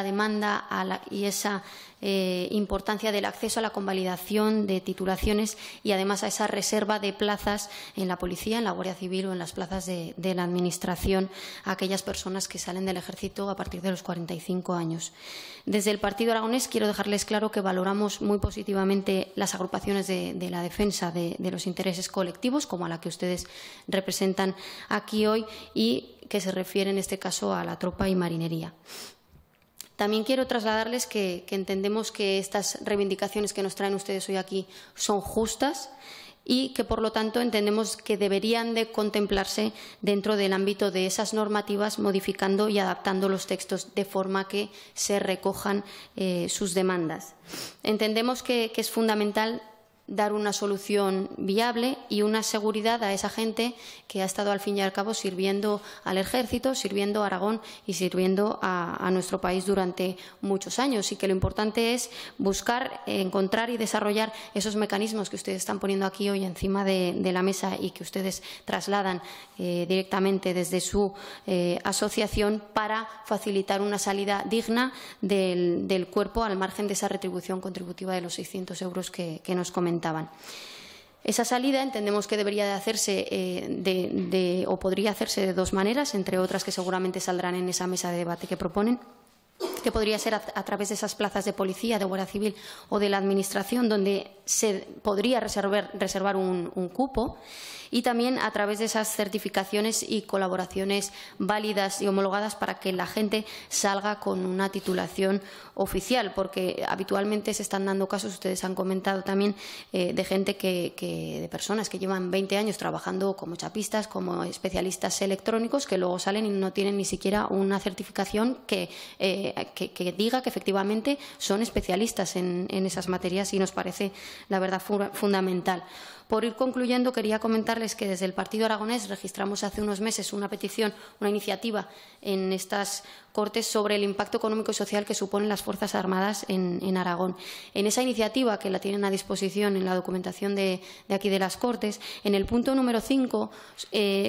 demanda y esa importancia del acceso a la convalidación de titulaciones y, además, a esa reserva de plazas en la policía, en la Guardia Civil o en las plazas de la Administración a aquellas personas que salen del Ejército a partir de los 45 años. Desde el Partido Aragonés quiero dejarles claro que valoramos muy positivamente las agrupaciones de la defensa de los intereses colectivos, como a la que ustedes representan aquí hoy, y que se refiere en este caso a la tropa y marinería. También quiero trasladarles que entendemos que estas reivindicaciones que nos traen ustedes hoy aquí son justas y que, por lo tanto, entendemos que deberían de contemplarse dentro del ámbito de esas normativas, modificando y adaptando los textos de forma que se recojan sus demandas. Entendemos que es fundamental dar una solución viable y una seguridad a esa gente que ha estado, al fin y al cabo, sirviendo al Ejército, sirviendo a Aragón y sirviendo a nuestro país durante muchos años, y que lo importante es buscar, encontrar y desarrollar esos mecanismos que ustedes están poniendo aquí hoy encima de la mesa y que ustedes trasladan directamente desde su asociación para facilitar una salida digna del cuerpo, al margen de esa retribución contributiva de los 600 euros que nos comentaban. Esa salida entendemos que debería de hacerse o podría hacerse de dos maneras, entre otras que seguramente saldrán en esa mesa de debate que proponen, que podría ser a través de esas plazas de policía, de Guardia Civil o de la Administración, donde se podría reservar un cupo, y también a través de esas certificaciones y colaboraciones válidas y homologadas para que la gente salga con una titulación oficial, porque habitualmente se están dando casos, ustedes han comentado también, de gente de personas que llevan 20 años trabajando como chapistas, como especialistas electrónicos, que luego salen y no tienen ni siquiera una certificación que diga que efectivamente son especialistas en esas materias, y nos parece, la verdad, fundamental. Por ir concluyendo, quería comentarles que desde el Partido Aragonés registramos hace unos meses una petición, una iniciativa en estas Cortes sobre el impacto económico y social que suponen las Fuerzas Armadas en Aragón. En esa iniciativa, que la tienen a disposición en la documentación de aquí de las Cortes, en el punto número 5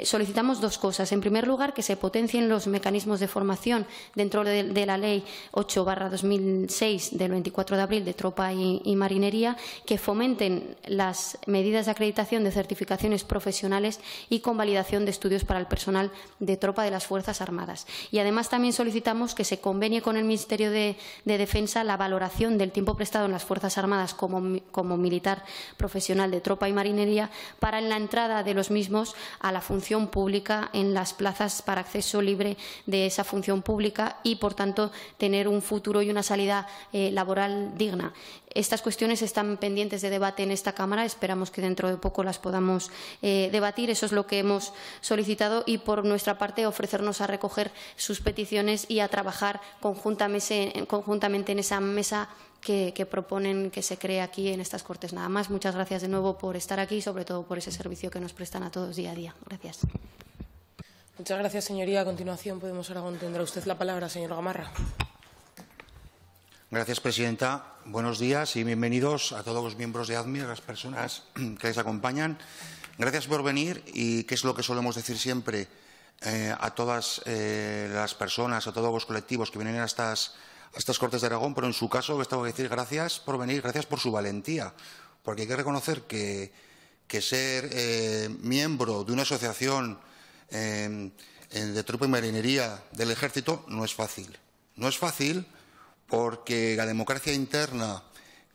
solicitamos dos cosas. En primer lugar, que se potencien los mecanismos de formación dentro de la Ley 8/2006 del 24 de abril de Tropa y Marinería, que fomenten las medidas de acreditación de certificaciones profesionales y convalidación de estudios para el personal de tropa de las Fuerzas Armadas. Y además también solicitamos que se convenie con el Ministerio de Defensa la valoración del tiempo prestado en las Fuerzas Armadas como militar profesional de tropa y marinería para la entrada de los mismos a la función pública en las plazas para acceso libre de esa función pública y, por tanto, tener un futuro y una salida laboral digna. Estas cuestiones están pendientes de debate en esta Cámara. Esperamos que dentro de poco las podamos debatir. Eso es lo que hemos solicitado y, por nuestra parte, ofrecernos a recoger sus peticiones y a trabajar conjuntamente en esa mesa que proponen que se cree aquí en estas Cortes. Nada más. Muchas gracias de nuevo por estar aquí y, sobre todo, por ese servicio que nos prestan a todos día a día. Gracias. Muchas gracias, señoría. A continuación, Podemos Aragón, tendrá usted la palabra, señor Gamarra. Gracias, presidenta. Buenos días y bienvenidos a todos los miembros de ADMI, a las personas que les acompañan. Gracias por venir y, que es lo que solemos decir siempre a todas las personas, a todos los colectivos que vienen a estas Cortes de Aragón, pero en su caso les tengo que decir gracias por venir, gracias por su valentía, porque hay que reconocer que ser miembro de una asociación de tropa y marinería del Ejército no es fácil. No es fácil porque la democracia interna,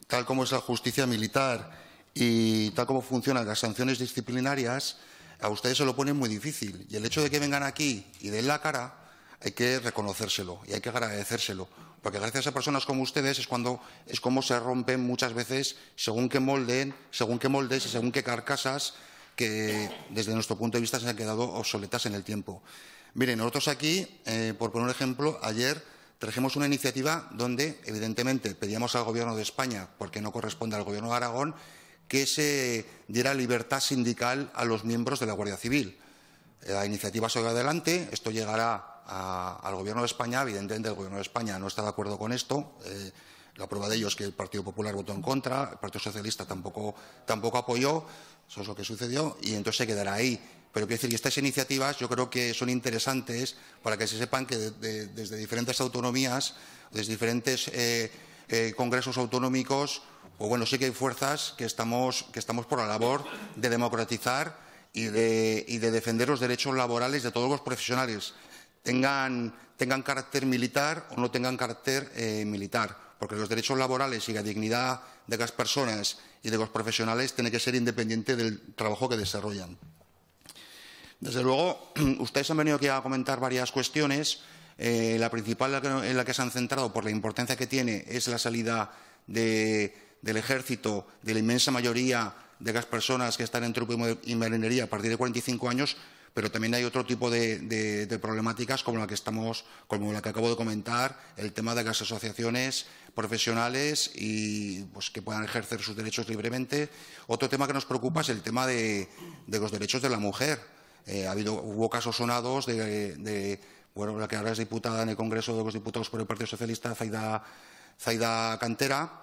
tal como es la justicia militar y tal como funcionan las sanciones disciplinarias, a ustedes se lo ponen muy difícil. Y el hecho de que vengan aquí y den la cara, hay que reconocérselo y hay que agradecérselo. Porque gracias a personas como ustedes es como se rompen muchas veces según qué moldes y según qué carcasas que desde nuestro punto de vista se han quedado obsoletas en el tiempo. Miren, nosotros aquí, por poner un ejemplo, ayer trajimos una iniciativa donde, evidentemente, pedíamos al Gobierno de España, porque no corresponde al Gobierno de Aragón, que se diera libertad sindical a los miembros de la Guardia Civil. La iniciativa salió adelante, esto llegará al Gobierno de España. Evidentemente, el Gobierno de España no está de acuerdo con esto. La prueba de ello es que el Partido Popular votó en contra, el Partido Socialista tampoco apoyó. Eso es lo que sucedió y entonces se quedará ahí. Pero quiero decir que estas iniciativas yo creo que son interesantes para que se sepan que desde diferentes autonomías, desde diferentes congresos autonómicos, pues bueno, sí que hay fuerzas que estamos por la labor de democratizar y de defender los derechos laborales de todos los profesionales, tengan carácter militar o no tengan carácter militar, porque los derechos laborales y la dignidad de las personas y de los profesionales tiene que ser independiente del trabajo que desarrollan. Desde luego, ustedes han venido aquí a comentar varias cuestiones. La principal en la que se han centrado, por la importancia que tiene, es la salida del Ejército de la inmensa mayoría de las personas que están en tropa y marinería a partir de 45 años, pero también hay otro tipo de problemáticas como la que acabo de comentar, el tema de las asociaciones profesionales y pues que puedan ejercer sus derechos libremente. Otro tema que nos preocupa es el tema de los derechos de la mujer. Hubo casos sonados de la que ahora es diputada en el Congreso de los Diputados por el Partido Socialista, Zaida Cantera,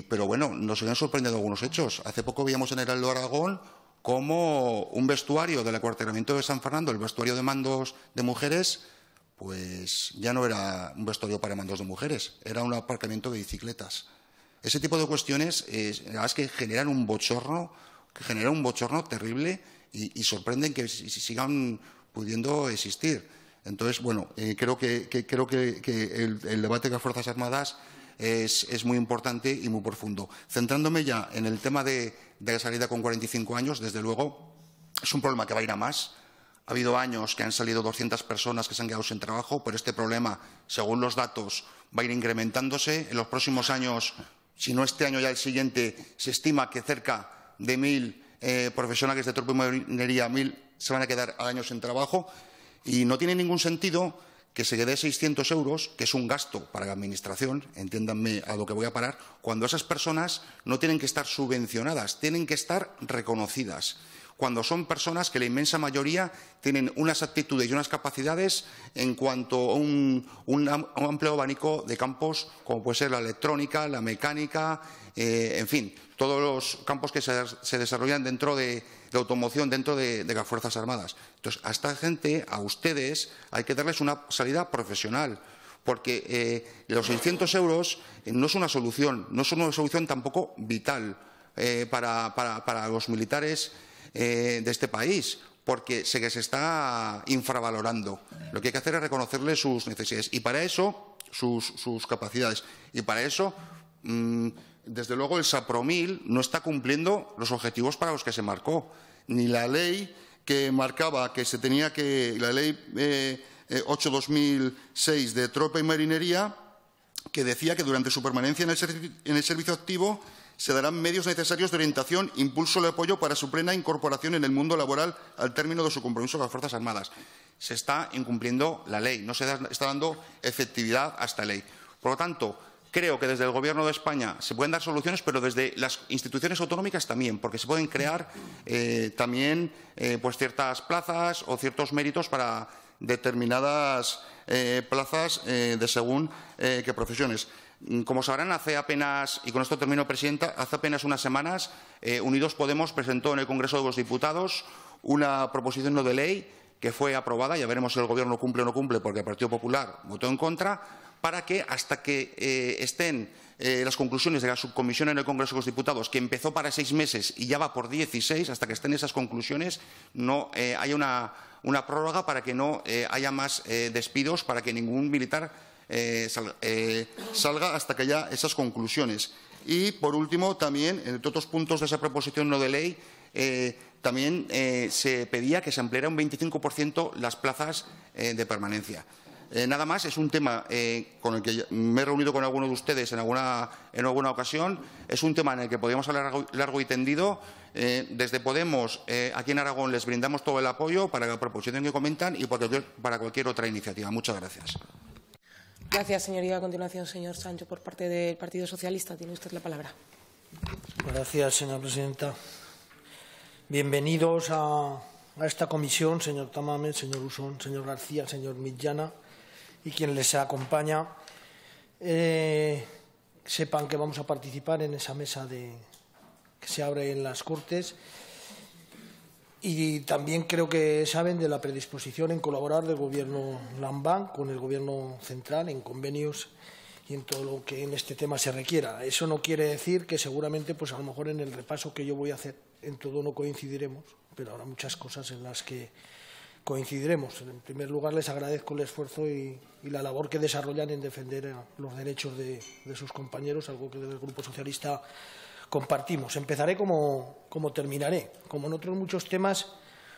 pero bueno, nos habían sorprendido algunos hechos. Hace poco veíamos en el Heraldo Aragón como un vestuario del acuartelamiento de San Fernando, el vestuario de mandos de mujeres, pues ya no era un vestuario para mandos de mujeres, era un aparcamiento de bicicletas. Ese tipo de cuestiones es que generan un bochorno terrible y sorprenden que sigan pudiendo existir. Entonces, bueno, creo que el debate de las Fuerzas Armadas es muy importante y muy profundo. Centrándome ya en el tema de la salida con 45 años, desde luego, es un problema que va a ir a más. Ha habido años que han salido 200 personas que se han quedado sin trabajo, pero este problema, según los datos, va a ir incrementándose. En los próximos años, si no este año ya el siguiente, se estima que cerca de 1.000 profesionales de tropa y marinería, 1.000 se van a quedar al año sin trabajo. Y no tiene ningún sentido que se quede 600 euros, que es un gasto para la Administración, entiéndanme a lo que voy a parar, cuando esas personas no tienen que estar subvencionadas, tienen que estar reconocidas. Cuando son personas que la inmensa mayoría tienen unas actitudes y unas capacidades en cuanto a un amplio abanico de campos, como puede ser la electrónica, la mecánica, en fin, todos los campos que se desarrollan dentro de automoción, dentro de las Fuerzas Armadas. Entonces, a esta gente, a ustedes, hay que darles una salida profesional, porque los 600 euros no es una solución, no es una solución tampoco vital para los militares de este país, porque se está infravalorando. Lo que hay que hacer es reconocerles sus necesidades y para eso sus capacidades. Y para eso, desde luego, el SAPROMIL no está cumpliendo los objetivos para los que se marcó. Ni la ley que marcaba que se tenía que, la ley 8/2006 de tropa y marinería, que decía que durante su permanencia en el servicio activo se darán medios necesarios de orientación, impulso y apoyo para su plena incorporación en el mundo laboral al término de su compromiso con las Fuerzas Armadas. Se está incumpliendo la ley, no se está dando efectividad a esta ley. Por lo tanto, creo que desde el Gobierno de España se pueden dar soluciones, pero desde las instituciones autonómicas también, porque se pueden crear también pues ciertas plazas o ciertos méritos para determinadas plazas de según qué profesiones. Como sabrán, hace apenas, y con esto termino, Presidenta, hace apenas unas semanas, Unidos Podemos presentó en el Congreso de los Diputados una proposición no de ley que fue aprobada, ya veremos si el Gobierno cumple o no cumple, porque el Partido Popular votó en contra, para que hasta que estén las conclusiones de la subcomisión en el Congreso de los Diputados, que empezó para 6 meses y ya va por 16, hasta que estén esas conclusiones, no haya una prórroga para que no haya más despidos, para que ningún militar salga hasta que haya esas conclusiones. Y, por último, también, entre otros puntos de esa proposición no de ley, también se pedía que se ampliara un 25% las plazas de permanencia. Nada más, es un tema con el que me he reunido con algunos de ustedes en alguna ocasión. Es un tema en el que podríamos hablar largo y tendido. Desde Podemos, aquí en Aragón, les brindamos todo el apoyo para la proposición que comentan y para cualquier otra iniciativa. Muchas gracias. Gracias, señoría. A continuación, señor Sancho, por parte del Partido Socialista. Tiene usted la palabra. Gracias, señora presidenta. Bienvenidos a esta comisión, señor Tamames, señor Usón, señor García, señor Millana y quien les acompaña. Sepan que vamos a participar en esa mesa que se abre en las Cortes. Y también creo que saben de la predisposición en colaborar del Gobierno Lambán con el Gobierno central en convenios y en todo lo que en este tema se requiera. Eso no quiere decir que seguramente, pues a lo mejor en el repaso que yo voy a hacer, en todo no coincidiremos, pero habrá muchas cosas en las que coincidiremos. En primer lugar, les agradezco el esfuerzo y la labor que desarrollan en defender los derechos de sus compañeros, algo que desde el Grupo Socialista compartimos. Empezaré como terminaré. Como en otros muchos temas,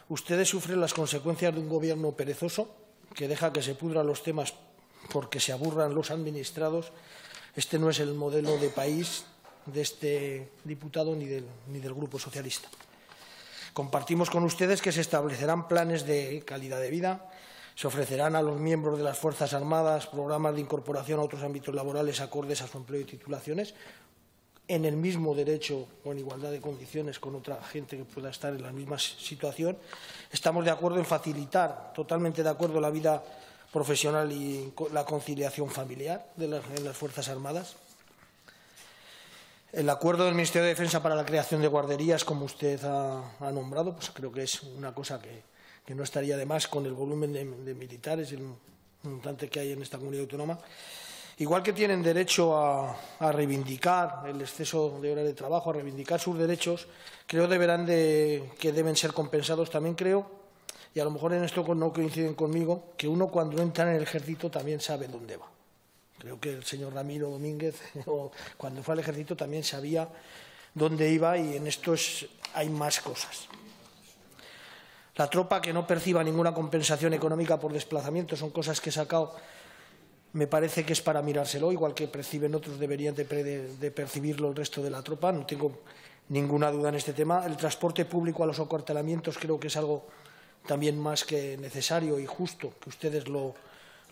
ustedes sufren las consecuencias de un gobierno perezoso que deja que se pudran los temas porque se aburran los administrados. Este no es el modelo de país de este diputado ni del Grupo Socialista. Compartimos con ustedes que se establecerán planes de calidad de vida, se ofrecerán a los miembros de las Fuerzas Armadas programas de incorporación a otros ámbitos laborales acordes a su empleo y titulaciones, en el mismo derecho o en igualdad de condiciones con otra gente que pueda estar en la misma situación. Estamos de acuerdo en facilitar, totalmente de acuerdo, la vida profesional y la conciliación familiar en las Fuerzas Armadas. El acuerdo del Ministerio de Defensa para la creación de guarderías, como usted ha nombrado, pues creo que es una cosa que no estaría de más con el volumen de militares y el montante que hay en esta comunidad autónoma. Igual que tienen derecho a reivindicar el exceso de horas de trabajo, a reivindicar sus derechos, creo que deben ser compensados. También creo, y a lo mejor en esto no coinciden conmigo, que uno cuando entra en el ejército también sabe dónde va. Creo que el señor Ramiro Domínguez, cuando fue al ejército, también sabía dónde iba y en esto hay más cosas. La tropa que no perciba ninguna compensación económica por desplazamiento son cosas que he sacado. Me parece que es para mirárselo, igual que perciben otros, deberían de percibirlo el resto de la tropa. No tengo ninguna duda en este tema. El transporte público a los acuartelamientos creo que es algo también más que necesario y justo que ustedes lo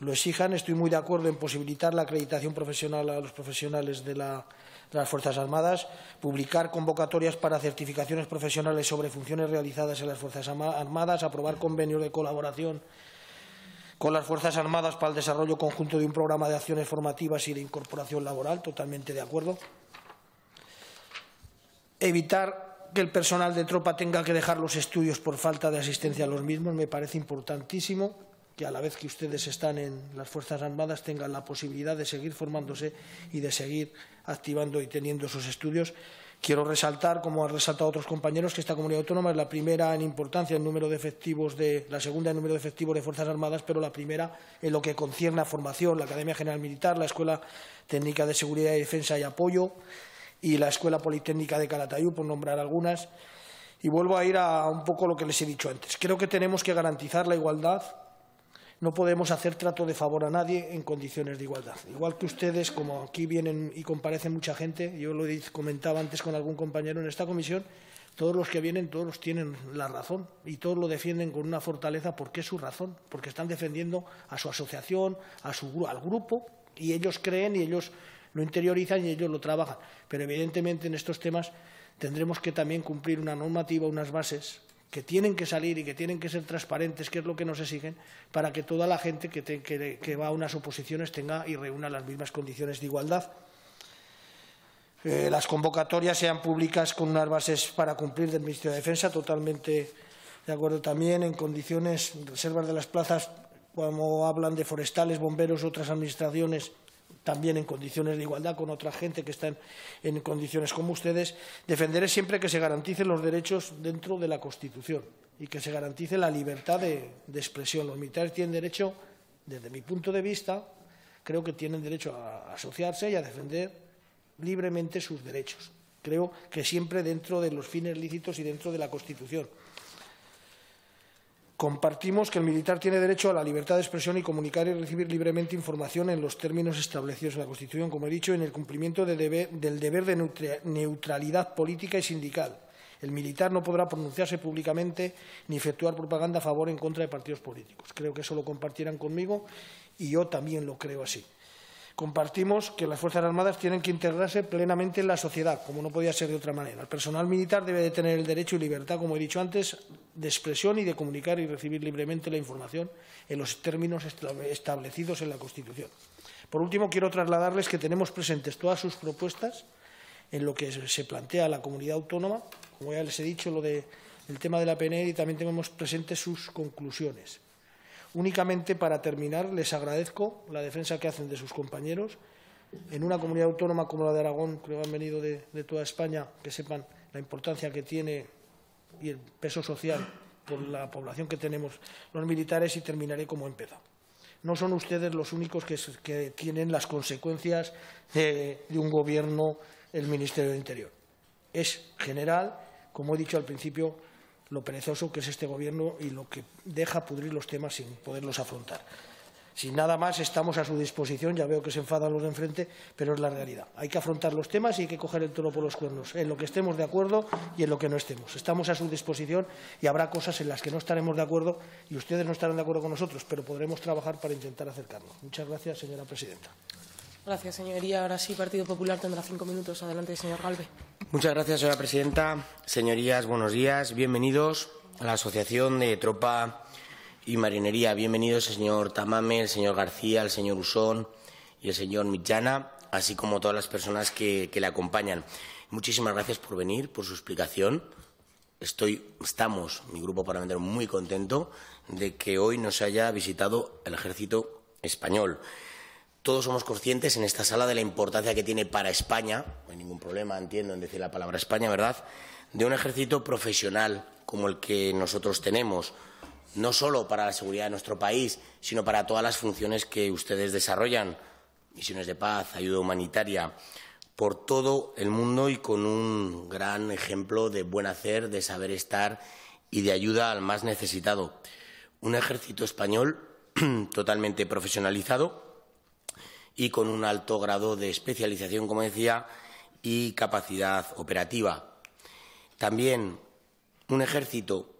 exijan. Estoy muy de acuerdo en posibilitar la acreditación profesional a los profesionales de las Fuerzas Armadas, publicar convocatorias para certificaciones profesionales sobre funciones realizadas en las Fuerzas Armadas, aprobar convenios de colaboración con las Fuerzas Armadas para el desarrollo conjunto de un programa de acciones formativas y de incorporación laboral, totalmente de acuerdo. Evitar que el personal de tropa tenga que dejar los estudios por falta de asistencia a los mismos, me parece importantísimo que a la vez que ustedes están en las Fuerzas Armadas tengan la posibilidad de seguir formándose y de seguir activando y teniendo esos estudios. Quiero resaltar, como han resaltado otros compañeros, que esta comunidad autónoma es la primera en importancia en número de efectivos, la segunda en número de efectivos de Fuerzas Armadas, pero la primera en lo que concierne a formación, la Academia General Militar, la Escuela Técnica de Seguridad y Defensa y Apoyo y la Escuela Politécnica de Calatayud, por nombrar algunas. Y vuelvo a ir a un poco lo que les he dicho antes. Creo que tenemos que garantizar la igualdad no podemos hacer trato de favor a nadie en condiciones de igualdad. Igual que ustedes, como aquí vienen y comparecen mucha gente, yo lo comentaba antes con algún compañero en esta comisión, todos los que vienen, todos tienen la razón y todos lo defienden con una fortaleza porque es su razón, porque están defendiendo a su asociación, al grupo, y ellos creen y ellos lo interiorizan y ellos lo trabajan. Pero evidentemente en estos temas tendremos que también cumplir una normativa, unas bases que tienen que salir y que tienen que ser transparentes, que es lo que nos exigen, para que toda la gente que va a unas oposiciones tenga y reúna las mismas condiciones de igualdad. Las convocatorias sean públicas con unas bases para cumplir del Ministerio de Defensa, totalmente de acuerdo también en condiciones, reservas de las plazas, como hablan de forestales, bomberos, otras administraciones, también en condiciones de igualdad con otra gente que están en condiciones como ustedes. Defenderé siempre que se garanticen los derechos dentro de la Constitución y que se garantice la libertad de expresión. Los militares tienen derecho, desde mi punto de vista, creo que tienen derecho a asociarse y a defender libremente sus derechos. Creo que siempre dentro de los fines lícitos y dentro de la Constitución. Compartimos que el militar tiene derecho a la libertad de expresión y comunicar y recibir libremente información en los términos establecidos en la Constitución, como he dicho, en el cumplimiento del deber de neutralidad política y sindical. El militar no podrá pronunciarse públicamente ni efectuar propaganda a favor o en contra de partidos políticos. Creo que eso lo compartirán conmigo y yo también lo creo así. Compartimos que las Fuerzas Armadas tienen que integrarse plenamente en la sociedad, como no podía ser de otra manera. El personal militar debe de tener el derecho y libertad, como he dicho antes, de expresión y de comunicar y recibir libremente la información en los términos establecidos en la Constitución. Por último, quiero trasladarles que tenemos presentes todas sus propuestas en lo que se plantea la comunidad autónoma. Como ya les he dicho, el tema de la PNL, y también tenemos presentes sus conclusiones. Únicamente para terminar, les agradezco la defensa que hacen de sus compañeros. En una comunidad autónoma como la de Aragón, que han venido de toda España, que sepan la importancia que tiene y el peso social por la población que tenemos los militares, y terminaré como he empezado. No son ustedes los únicos que tienen las consecuencias de un gobierno, el Ministerio del Interior. Es general, como he dicho al principio, lo perezoso que es este gobierno y lo que deja pudrir los temas sin poderlos afrontar. Sin nada más, estamos a su disposición. Ya veo que se enfadan los de enfrente, pero es la realidad. Hay que afrontar los temas y hay que coger el toro por los cuernos, en lo que estemos de acuerdo y en lo que no estemos. Estamos a su disposición y habrá cosas en las que no estaremos de acuerdo y ustedes no estarán de acuerdo con nosotros, pero podremos trabajar para intentar acercarnos. Muchas gracias, señora presidenta. Gracias, señoría. Ahora sí, Partido Popular tendrá 5 minutos. Adelante, señor Galve. Muchas gracias, señora presidenta. Señorías, buenos días. Bienvenidos a la Asociación de Tropa y Marinería. Bienvenidos el señor Tamame, el señor García, el señor Usón y el señor Mitjana, así como todas las personas que le acompañan. Muchísimas gracias por venir, por su explicación. Estamos, mi grupo parlamentario, muy contento de que hoy nos haya visitado el Ejército Español. Todos somos conscientes en esta sala de la importancia que tiene para España, no hay ningún problema, entiendo, en decir la palabra España, ¿verdad?, de un ejército profesional como el que nosotros tenemos, no solo para la seguridad de nuestro país, sino para todas las funciones que ustedes desarrollan, misiones de paz, ayuda humanitaria, por todo el mundo y con un gran ejemplo de buen hacer, de saber estar y de ayuda al más necesitado. Un ejército español totalmente profesionalizado y con un alto grado de especialización, como decía, y capacidad operativa. También un ejército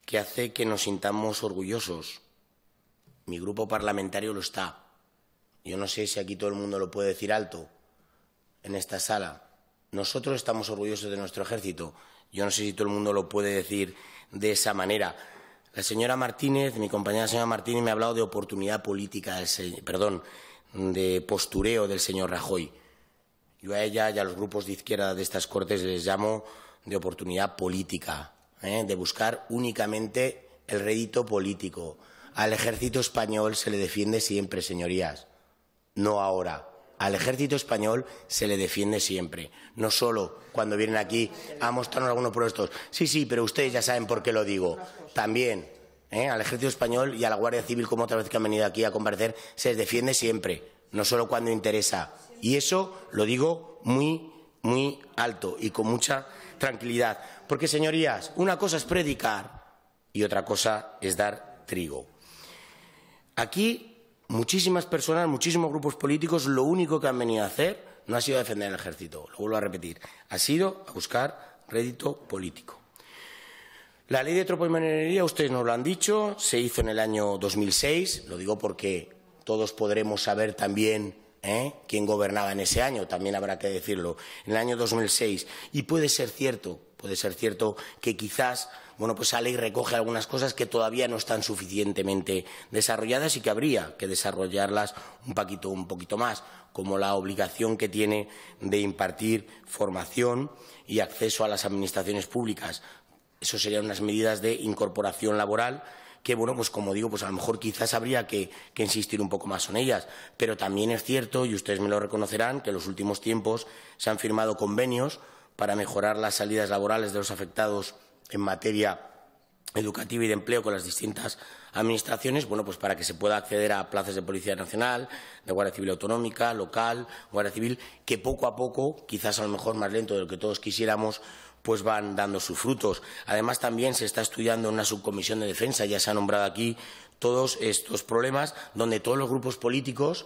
que hace que nos sintamos orgullosos. Mi grupo parlamentario lo está. Yo no sé si aquí todo el mundo lo puede decir alto en esta sala. Nosotros estamos orgullosos de nuestro ejército. Yo no sé si todo el mundo lo puede decir de esa manera. La señora Martínez, mi compañera señora Martínez, me ha hablado de oportunidad política, de postureo del señor Rajoy. Yo a ella y a los grupos de izquierda de estas Cortes les llamo de oportunidad política, de buscar únicamente el rédito político. Al ejército español se le defiende siempre, señorías, no ahora. Al ejército español se le defiende siempre, no solo cuando vienen aquí a mostrarnos algunos puestos. Sí, pero ustedes ya saben por qué lo digo. También al ejército español y a la Guardia Civil, como otra vez que han venido aquí a comparecer, se les defiende siempre, no solo cuando interesa. Y eso lo digo muy, muy alto y con mucha tranquilidad. Porque, señorías, una cosa es predicar y otra cosa es dar trigo. Aquí muchísimas personas, muchísimos grupos políticos, lo único que han venido a hacer no ha sido defender el ejército, lo vuelvo a repetir, ha sido a buscar rédito político. La ley de tropa y marinería, ustedes nos lo han dicho, se hizo en el año 2006, lo digo porque todos podremos saber también quién gobernaba en ese año, también habrá que decirlo, en el año 2006, y puede ser cierto que quizás esa ley recoge algunas cosas que todavía no están suficientemente desarrolladas y que habría que desarrollarlas un poquito más, como la obligación que tiene de impartir formación y acceso a las administraciones públicas. Eso serían unas medidas de incorporación laboral que, como digo, a lo mejor quizás habría que insistir un poco más en ellas. Pero también es cierto, y ustedes me lo reconocerán, que en los últimos tiempos se han firmado convenios para mejorar las salidas laborales de los afectados en materia educativa y de empleo con las distintas administraciones, para que se pueda acceder a plazas de Policía Nacional, de Guardia Civil Autonómica, local, Guardia Civil, que poco a poco, quizás a lo mejor más lento de lo que todos quisiéramos, van dando sus frutos. Además, también se está estudiando en una subcomisión de defensa, ya se ha nombrado aquí, todos estos problemas donde todos los grupos políticos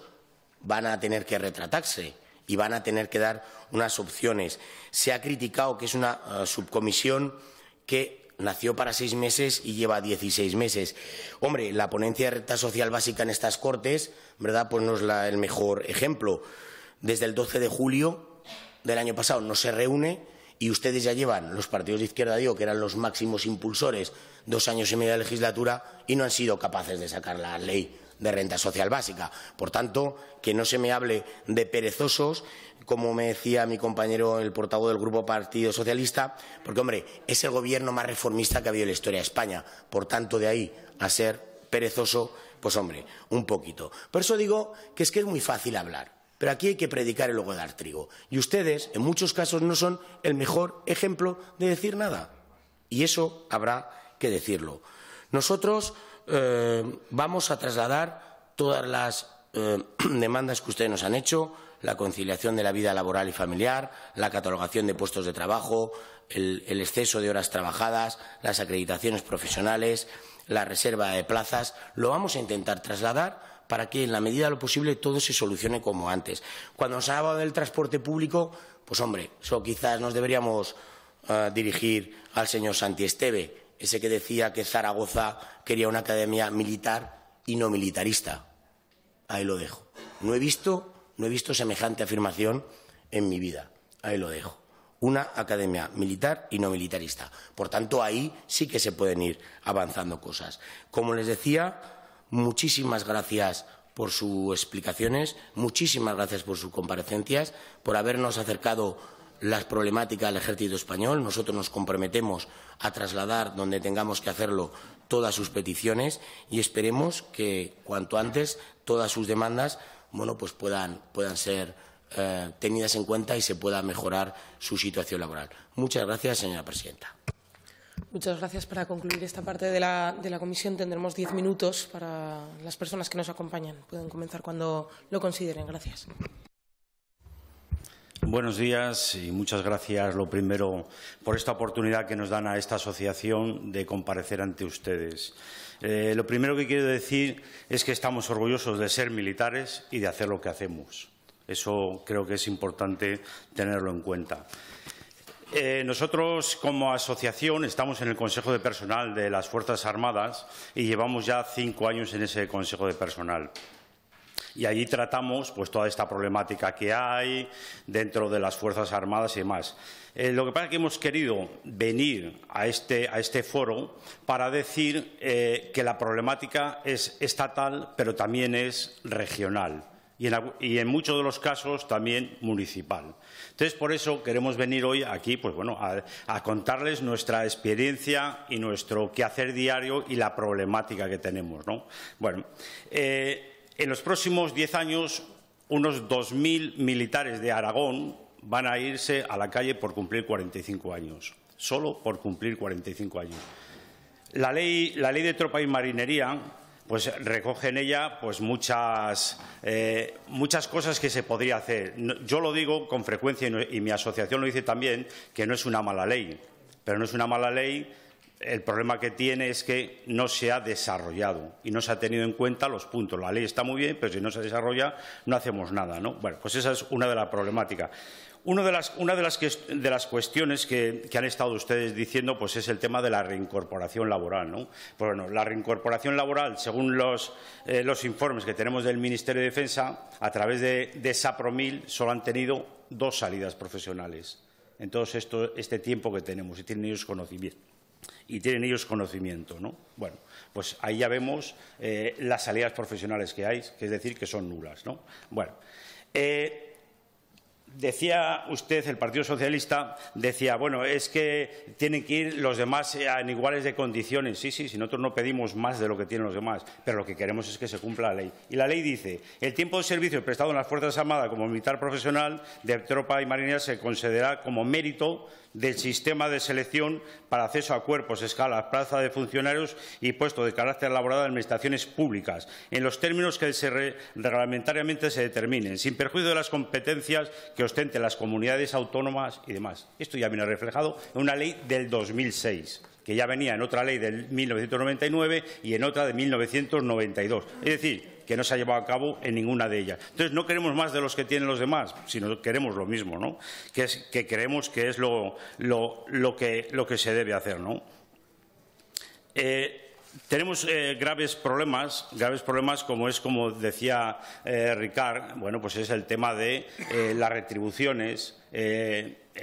van a tener que retratarse y van a tener que dar unas opciones. Se ha criticado que es una subcomisión que nació para 6 meses y lleva 16 meses. Hombre, la ponencia de renta social básica en estas Cortes, ¿verdad?, pues no es el mejor ejemplo. Desde el 12 de julio del año pasado no se reúne y ustedes ya llevan, los partidos de izquierda, digo, que eran los máximos impulsores, 2 años y medio de legislatura y no han sido capaces de sacar la ley de renta social básica. Por tanto, que no se me hable de perezosos, como me decía mi compañero, el portavoz del Grupo Partido Socialista, porque, hombre, es el gobierno más reformista que ha habido en la historia de España. Por tanto, de ahí a ser perezoso, pues, hombre, un poquito. Por eso digo que es muy fácil hablar, pero aquí hay que predicar y luego dar trigo. Y ustedes, en muchos casos, no son el mejor ejemplo de decir nada. Y eso habrá que decirlo. Nosotros vamos a trasladar todas las demandas que ustedes nos han hecho, la conciliación de la vida laboral y familiar, la catalogación de puestos de trabajo, el exceso de horas trabajadas, las acreditaciones profesionales, la reserva de plazas. Lo vamos a intentar trasladar para que, en la medida de lo posible, todo se solucione como antes. Cuando nos ha hablado del transporte público, pues, hombre, eso quizás nos deberíamos dirigir al señor Santi Esteve, ese que decía que Zaragoza quería una academia militar y no militarista. Ahí lo dejo. No he visto semejante afirmación en mi vida. Ahí lo dejo. Una academia militar y no militarista. Por tanto, ahí sí que se pueden ir avanzando cosas. Como les decía, muchísimas gracias por sus explicaciones, muchísimas gracias por sus comparecencias, por habernos acercado las problemáticas del ejército español. Nosotros nos comprometemos a trasladar, donde tengamos que hacerlo, todas sus peticiones y esperemos que cuanto antes todas sus demandas pues puedan ser tenidas en cuenta y se pueda mejorar su situación laboral. Muchas gracias, señora presidenta. Muchas gracias. Para concluir esta parte de la comisión tendremos 10 minutos para las personas que nos acompañan. Pueden comenzar cuando lo consideren. Gracias. Buenos días y muchas gracias, lo primero, por esta oportunidad que nos dan a esta asociación de comparecer ante ustedes. Lo primero que quiero decir es que estamos orgullosos de ser militares y de hacer lo que hacemos. Eso creo que es importante tenerlo en cuenta. Nosotros, como asociación, estamos en el Consejo de Personal de las Fuerzas Armadas y llevamos ya 5 años en ese Consejo de Personal. Y allí tratamos pues toda esta problemática que hay dentro de las Fuerzas Armadas y demás. Lo que pasa es que hemos querido venir a este foro para decir que la problemática es estatal, pero también es regional y en muchos de los casos también municipal. Entonces, por eso queremos venir hoy aquí pues, a contarles nuestra experiencia y nuestro quehacer diario y la problemática que tenemos, ¿no? Bueno, en los próximos 10 años, unos 2.000 militares de Aragón van a irse a la calle por cumplir 45 años, solo por cumplir 45 años. La ley de tropa y marinería pues, recoge en ella pues, muchas cosas que se podría hacer. Yo lo digo con frecuencia y mi asociación lo dice también, que no es una mala ley, pero no es una mala ley el problema que tiene es que no se ha desarrollado y no se ha tenido en cuenta los puntos. La ley está muy bien, pero si no se desarrolla no hacemos nada, ¿no? Bueno, pues esa es una de las problemáticas. Una de las cuestiones que han estado ustedes diciendo pues es el tema de la reincorporación laboral, ¿no? Pues bueno, la reincorporación laboral, según los informes que tenemos del Ministerio de Defensa, a través de SAPROMIL solo han tenido 2 salidas profesionales en todo este tiempo que tenemos y tienen ellos conocimiento. ¿No? Bueno, pues ahí ya vemos las salidas profesionales que hay, que es decir, que son nulas, ¿no? Bueno, decía usted, el Partido Socialista, decía, bueno, es que tienen que ir los demás en iguales de condiciones. Sí, si nosotros no pedimos más de lo que tienen los demás, pero lo que queremos es que se cumpla la ley. Y la ley dice, el tiempo de servicio prestado en las Fuerzas Armadas como militar profesional de tropa y marinería se considera como mérito del sistema de selección para acceso a cuerpos, escalas, plazas de funcionarios y puestos de carácter laboral de administraciones públicas, en los términos que reglamentariamente se determinen, sin perjuicio de las competencias que ostenten las comunidades autónomas y demás. Esto ya viene reflejado en una ley del 2006, que ya venía en otra ley de 1999 y en otra de 1992. Es decir, que no se ha llevado a cabo en ninguna de ellas. Entonces, no queremos más de los que tienen los demás, sino queremos lo mismo, ¿no? Que creemos que es lo que se debe hacer, ¿no? Tenemos graves problemas, como decía Ricard, bueno, pues es el tema de las retribuciones,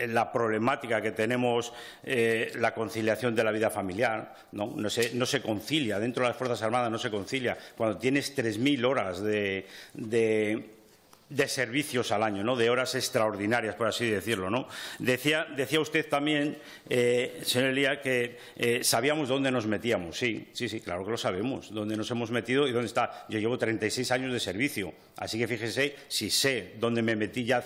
la problemática que tenemos, la conciliación de la vida familiar, ¿no? No se concilia, dentro de las Fuerzas Armadas no se concilia. Cuando tienes 3.000 horas de servicios al año, ¿no? De horas extraordinarias, por así decirlo, ¿no? Decía usted también, señor Elía, que sabíamos dónde nos metíamos. Sí, claro que lo sabemos, dónde nos hemos metido y dónde está. Yo llevo 36 años de servicio, así que fíjese si sé dónde me metí ya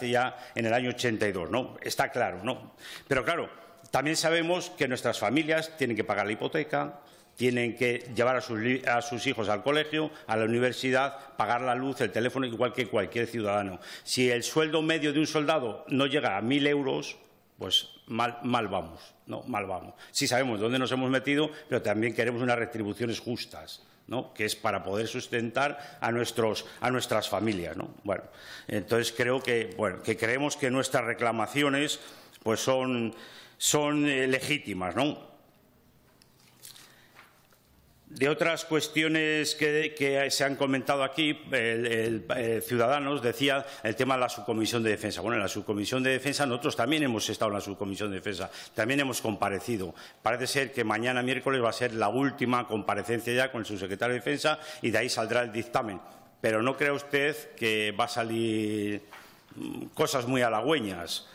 en el año 82, ¿no? Está claro, ¿no? Pero claro, también sabemos que nuestras familias tienen que pagar la hipoteca, tienen que llevar a sus hijos al colegio, a la universidad, pagar la luz, el teléfono, igual que cualquier ciudadano. Si el sueldo medio de un soldado no llega a 1.000 euros, pues mal vamos, ¿no? Mal vamos. Sí sabemos dónde nos hemos metido, pero también queremos unas retribuciones justas, ¿no? Que es para poder sustentar a nuestras familias, ¿no? Bueno, entonces creo que creemos que nuestras reclamaciones pues son legítimas, ¿no? De otras cuestiones que se han comentado aquí, Ciudadanos decía el tema de la subcomisión de defensa. Bueno, en la subcomisión de defensa nosotros también hemos estado en la subcomisión de defensa, también hemos comparecido. Parece ser que mañana miércoles va a ser la última comparecencia ya con el subsecretario de Defensa y de ahí saldrá el dictamen. Pero no crea usted que va a salir cosas muy halagüeñas.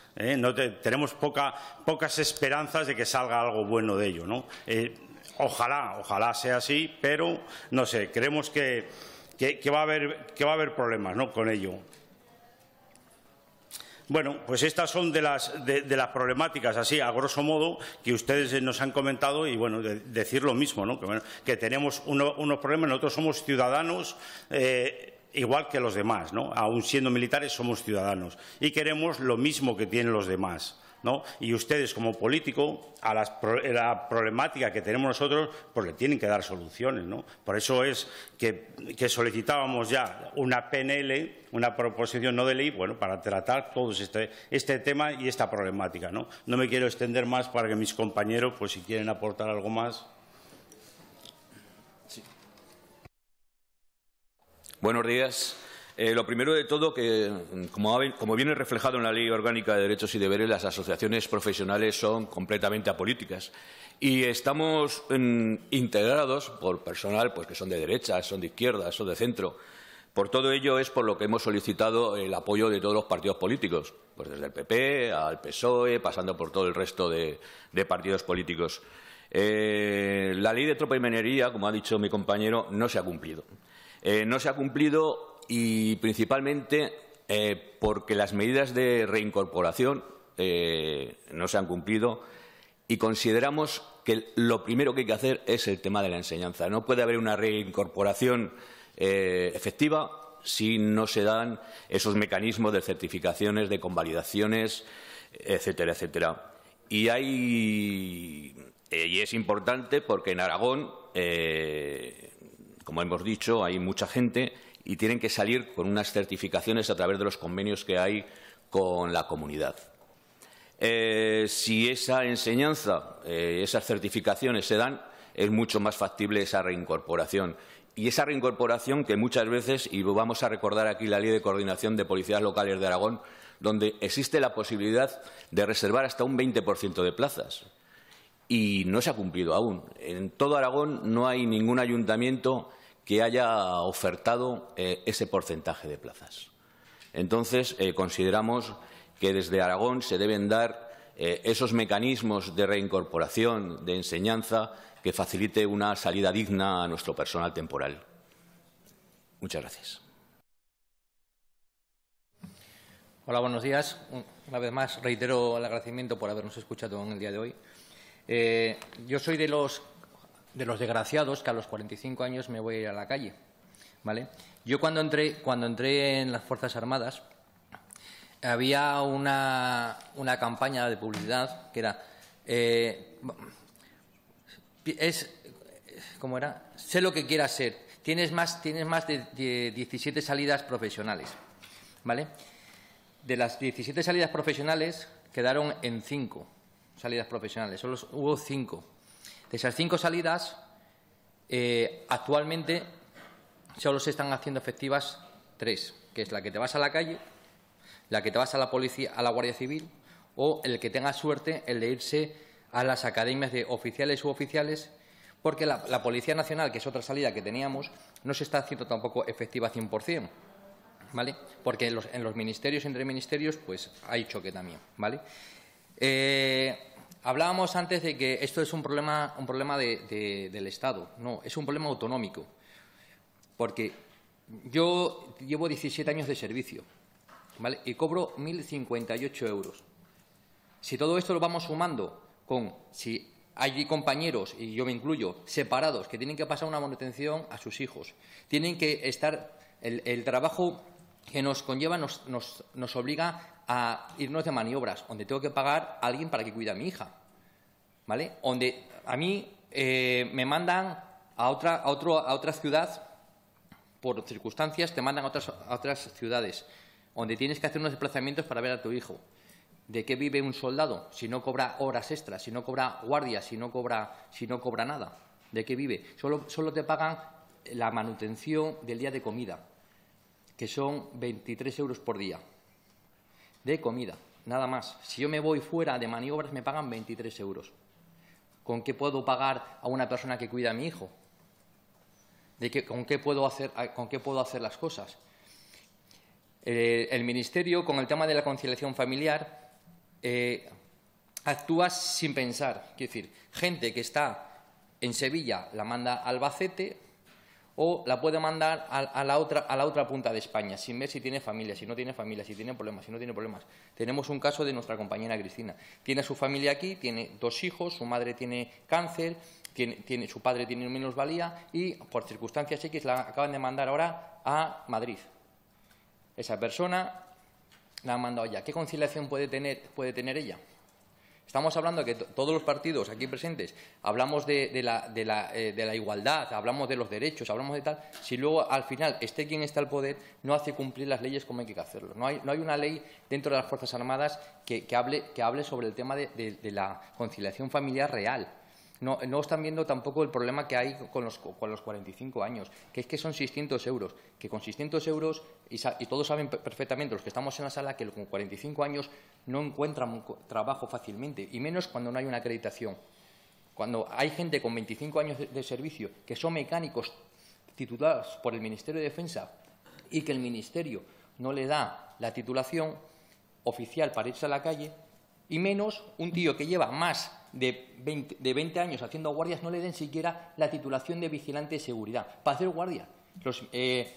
Tenemos pocas esperanzas de que salga algo bueno de ello, ¿no? Ojalá sea así, pero no sé, creemos que va a haber problemas, ¿no? Con ello. Bueno, pues estas son de las problemáticas, así a grosso modo, que ustedes nos han comentado y, bueno, decir lo mismo, ¿no? Que tenemos unos problemas, nosotros somos ciudadanos igual que los demás, ¿no? Aun siendo militares somos ciudadanos y queremos lo mismo que tienen los demás, ¿no? Y ustedes, como político, a la problemática que tenemos nosotros, pues le tienen que dar soluciones, ¿no? Por eso es que solicitábamos ya una PNL, una proposición no de ley, bueno, para tratar todo este tema y esta problemática, ¿no? No me quiero extender más para que mis compañeros, pues si quieren aportar algo más. Sí. Buenos días. Lo primero de todo, que como viene reflejado en la Ley Orgánica de Derechos y Deberes, las asociaciones profesionales son completamente apolíticas y estamos integrados por personal pues, que son de derechas, son de izquierdas, son de centro. Por todo ello es por lo que hemos solicitado el apoyo de todos los partidos políticos, pues desde el PP al PSOE, pasando por todo el resto de partidos políticos. La Ley de Tropa y Marinería, como ha dicho mi compañero, no se ha cumplido. No se ha cumplido y principalmente porque las medidas de reincorporación no se han cumplido y consideramos que lo primero que hay que hacer es el tema de la enseñanza. No puede haber una reincorporación efectiva si no se dan esos mecanismos de certificaciones, de convalidaciones, etcétera, etcétera. Y es importante porque en Aragón, como hemos dicho, hay mucha gente y tienen que salir con unas certificaciones a través de los convenios que hay con la comunidad. Si esa enseñanza, esas certificaciones se dan, es mucho más factible esa reincorporación. Y esa reincorporación que muchas veces, y vamos a recordar aquí la Ley de Coordinación de Policías Locales de Aragón, donde existe la posibilidad de reservar hasta un 20% de plazas. Y no se ha cumplido aún. En todo Aragón no hay ningún ayuntamiento que haya ofertado ese porcentaje de plazas. Entonces, consideramos que desde Aragón se deben dar esos mecanismos de reincorporación, de enseñanza, que facilite una salida digna a nuestro personal temporal. Muchas gracias. Hola, buenos días. Una vez más, reitero el agradecimiento por habernos escuchado en el día de hoy. Yo soy de los desgraciados que a los 45 años me voy a ir a la calle, ¿vale? Yo cuando entré en las Fuerzas Armadas había una campaña de publicidad que era ¿cómo era? Sé lo que quieras ser. Tienes más de 17 salidas profesionales, ¿vale? De las 17 salidas profesionales quedaron en 5 salidas profesionales. Solo hubo 5. De esas 5 salidas, actualmente solo se están haciendo efectivas 3, que es la que te vas a la calle, la que te vas a la policía, a la Guardia Civil, o el que tenga suerte, el de irse a las academias de oficiales u oficiales, porque la Policía Nacional, que es otra salida que teníamos, no se está haciendo tampoco efectiva 100%, ¿vale? Porque en los ministerios, entre ministerios, pues hay choque también, ¿vale? Hablábamos antes de que esto es un problema del Estado. No, es un problema autonómico, porque yo llevo 17 años de servicio, ¿vale? Y cobro 1.058 euros. Si todo esto lo vamos sumando con si hay compañeros, y yo me incluyo, separados, que tienen que pasar una manutención a sus hijos, tienen que estar el trabajo que nos conlleva nos obliga a irnos de maniobras, donde tengo que pagar a alguien para que cuide a mi hija, ¿vale? Donde a mí me mandan a otra ciudad, por circunstancias, te mandan a otras ciudades, donde tienes que hacer unos desplazamientos para ver a tu hijo. ¿De qué vive un soldado si no cobra horas extras, si no cobra guardias, si no cobra nada? ¿De qué vive? Solo te pagan la manutención del día de comida, que son 23 euros por día de comida, nada más. Si yo me voy fuera de maniobras me pagan 23 euros. ¿Con qué puedo pagar a una persona que cuida a mi hijo? ¿Con qué puedo hacer las cosas? El Ministerio, con el tema de la conciliación familiar, actúa sin pensar. Quiero decir, gente que está en Sevilla la manda a Albacete o la puede mandar a la otra punta de España, sin ver si tiene familia, si no tiene familia, si tiene problemas, si no tiene problemas. Tenemos un caso de nuestra compañera Cristina. Tiene a su familia aquí, tiene 2 hijos, su madre tiene cáncer, su padre tiene minusvalía y, por circunstancias X, la acaban de mandar ahora a Madrid. Esa persona la han mandado ya. ¿Qué conciliación puede tener ella? Estamos hablando que todos los partidos aquí presentes hablamos de la igualdad, hablamos de los derechos, hablamos de tal. Si luego, al final, quien está al poder, no hace cumplir las leyes como hay que hacerlo. No hay una ley dentro de las Fuerzas Armadas que hable sobre el tema de la conciliación familiar real. No están viendo tampoco el problema que hay con los 45 años, que es que son 600 euros, que con 600 euros, y todos saben perfectamente, los que estamos en la sala, que con 45 años no encuentran trabajo fácilmente, y menos cuando no hay una acreditación. Cuando hay gente con 25 años de servicio, que son mecánicos titulados por el Ministerio de Defensa, y que el Ministerio no le da la titulación oficial para irse a la calle, y menos un tío que lleva más de 20 años haciendo guardias, no le den siquiera la titulación de vigilante de seguridad para hacer guardia.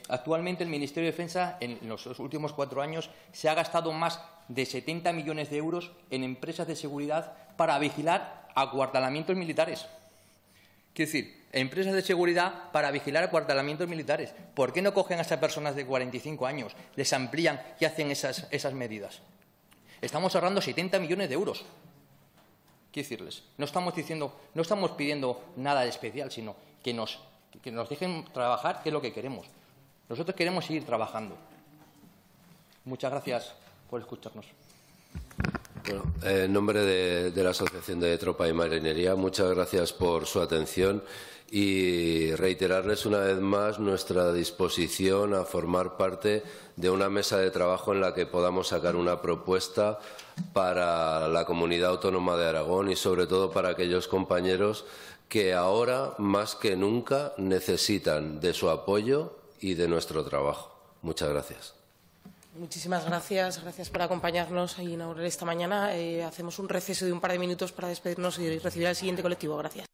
Actualmente el Ministerio de Defensa, en los últimos 4 años, se ha gastado más de 70 millones de euros en empresas de seguridad para vigilar acuartelamientos militares. Quiero decir, empresas de seguridad para vigilar acuartelamientos militares. ¿Por qué no cogen a esas personas de 45 años, les amplían y hacen esas medidas? Estamos ahorrando 70 millones de euros. Quiero decirles, no estamos pidiendo nada de especial, sino que nos dejen trabajar, que es lo que queremos. Nosotros queremos seguir trabajando. Muchas gracias por escucharnos. Bueno, en nombre de la Asociación de Tropa y Marinería, muchas gracias por su atención y reiterarles una vez más nuestra disposición a formar parte de una mesa de trabajo en la que podamos sacar una propuesta para la Comunidad Autónoma de Aragón y, sobre todo, para aquellos compañeros que ahora, más que nunca, necesitan de su apoyo y de nuestro trabajo. Muchas gracias. Muchísimas gracias. Gracias por acompañarnos y inaugurar esta mañana. Hacemos un receso de un par de minutos para despedirnos y recibir al siguiente colectivo. Gracias.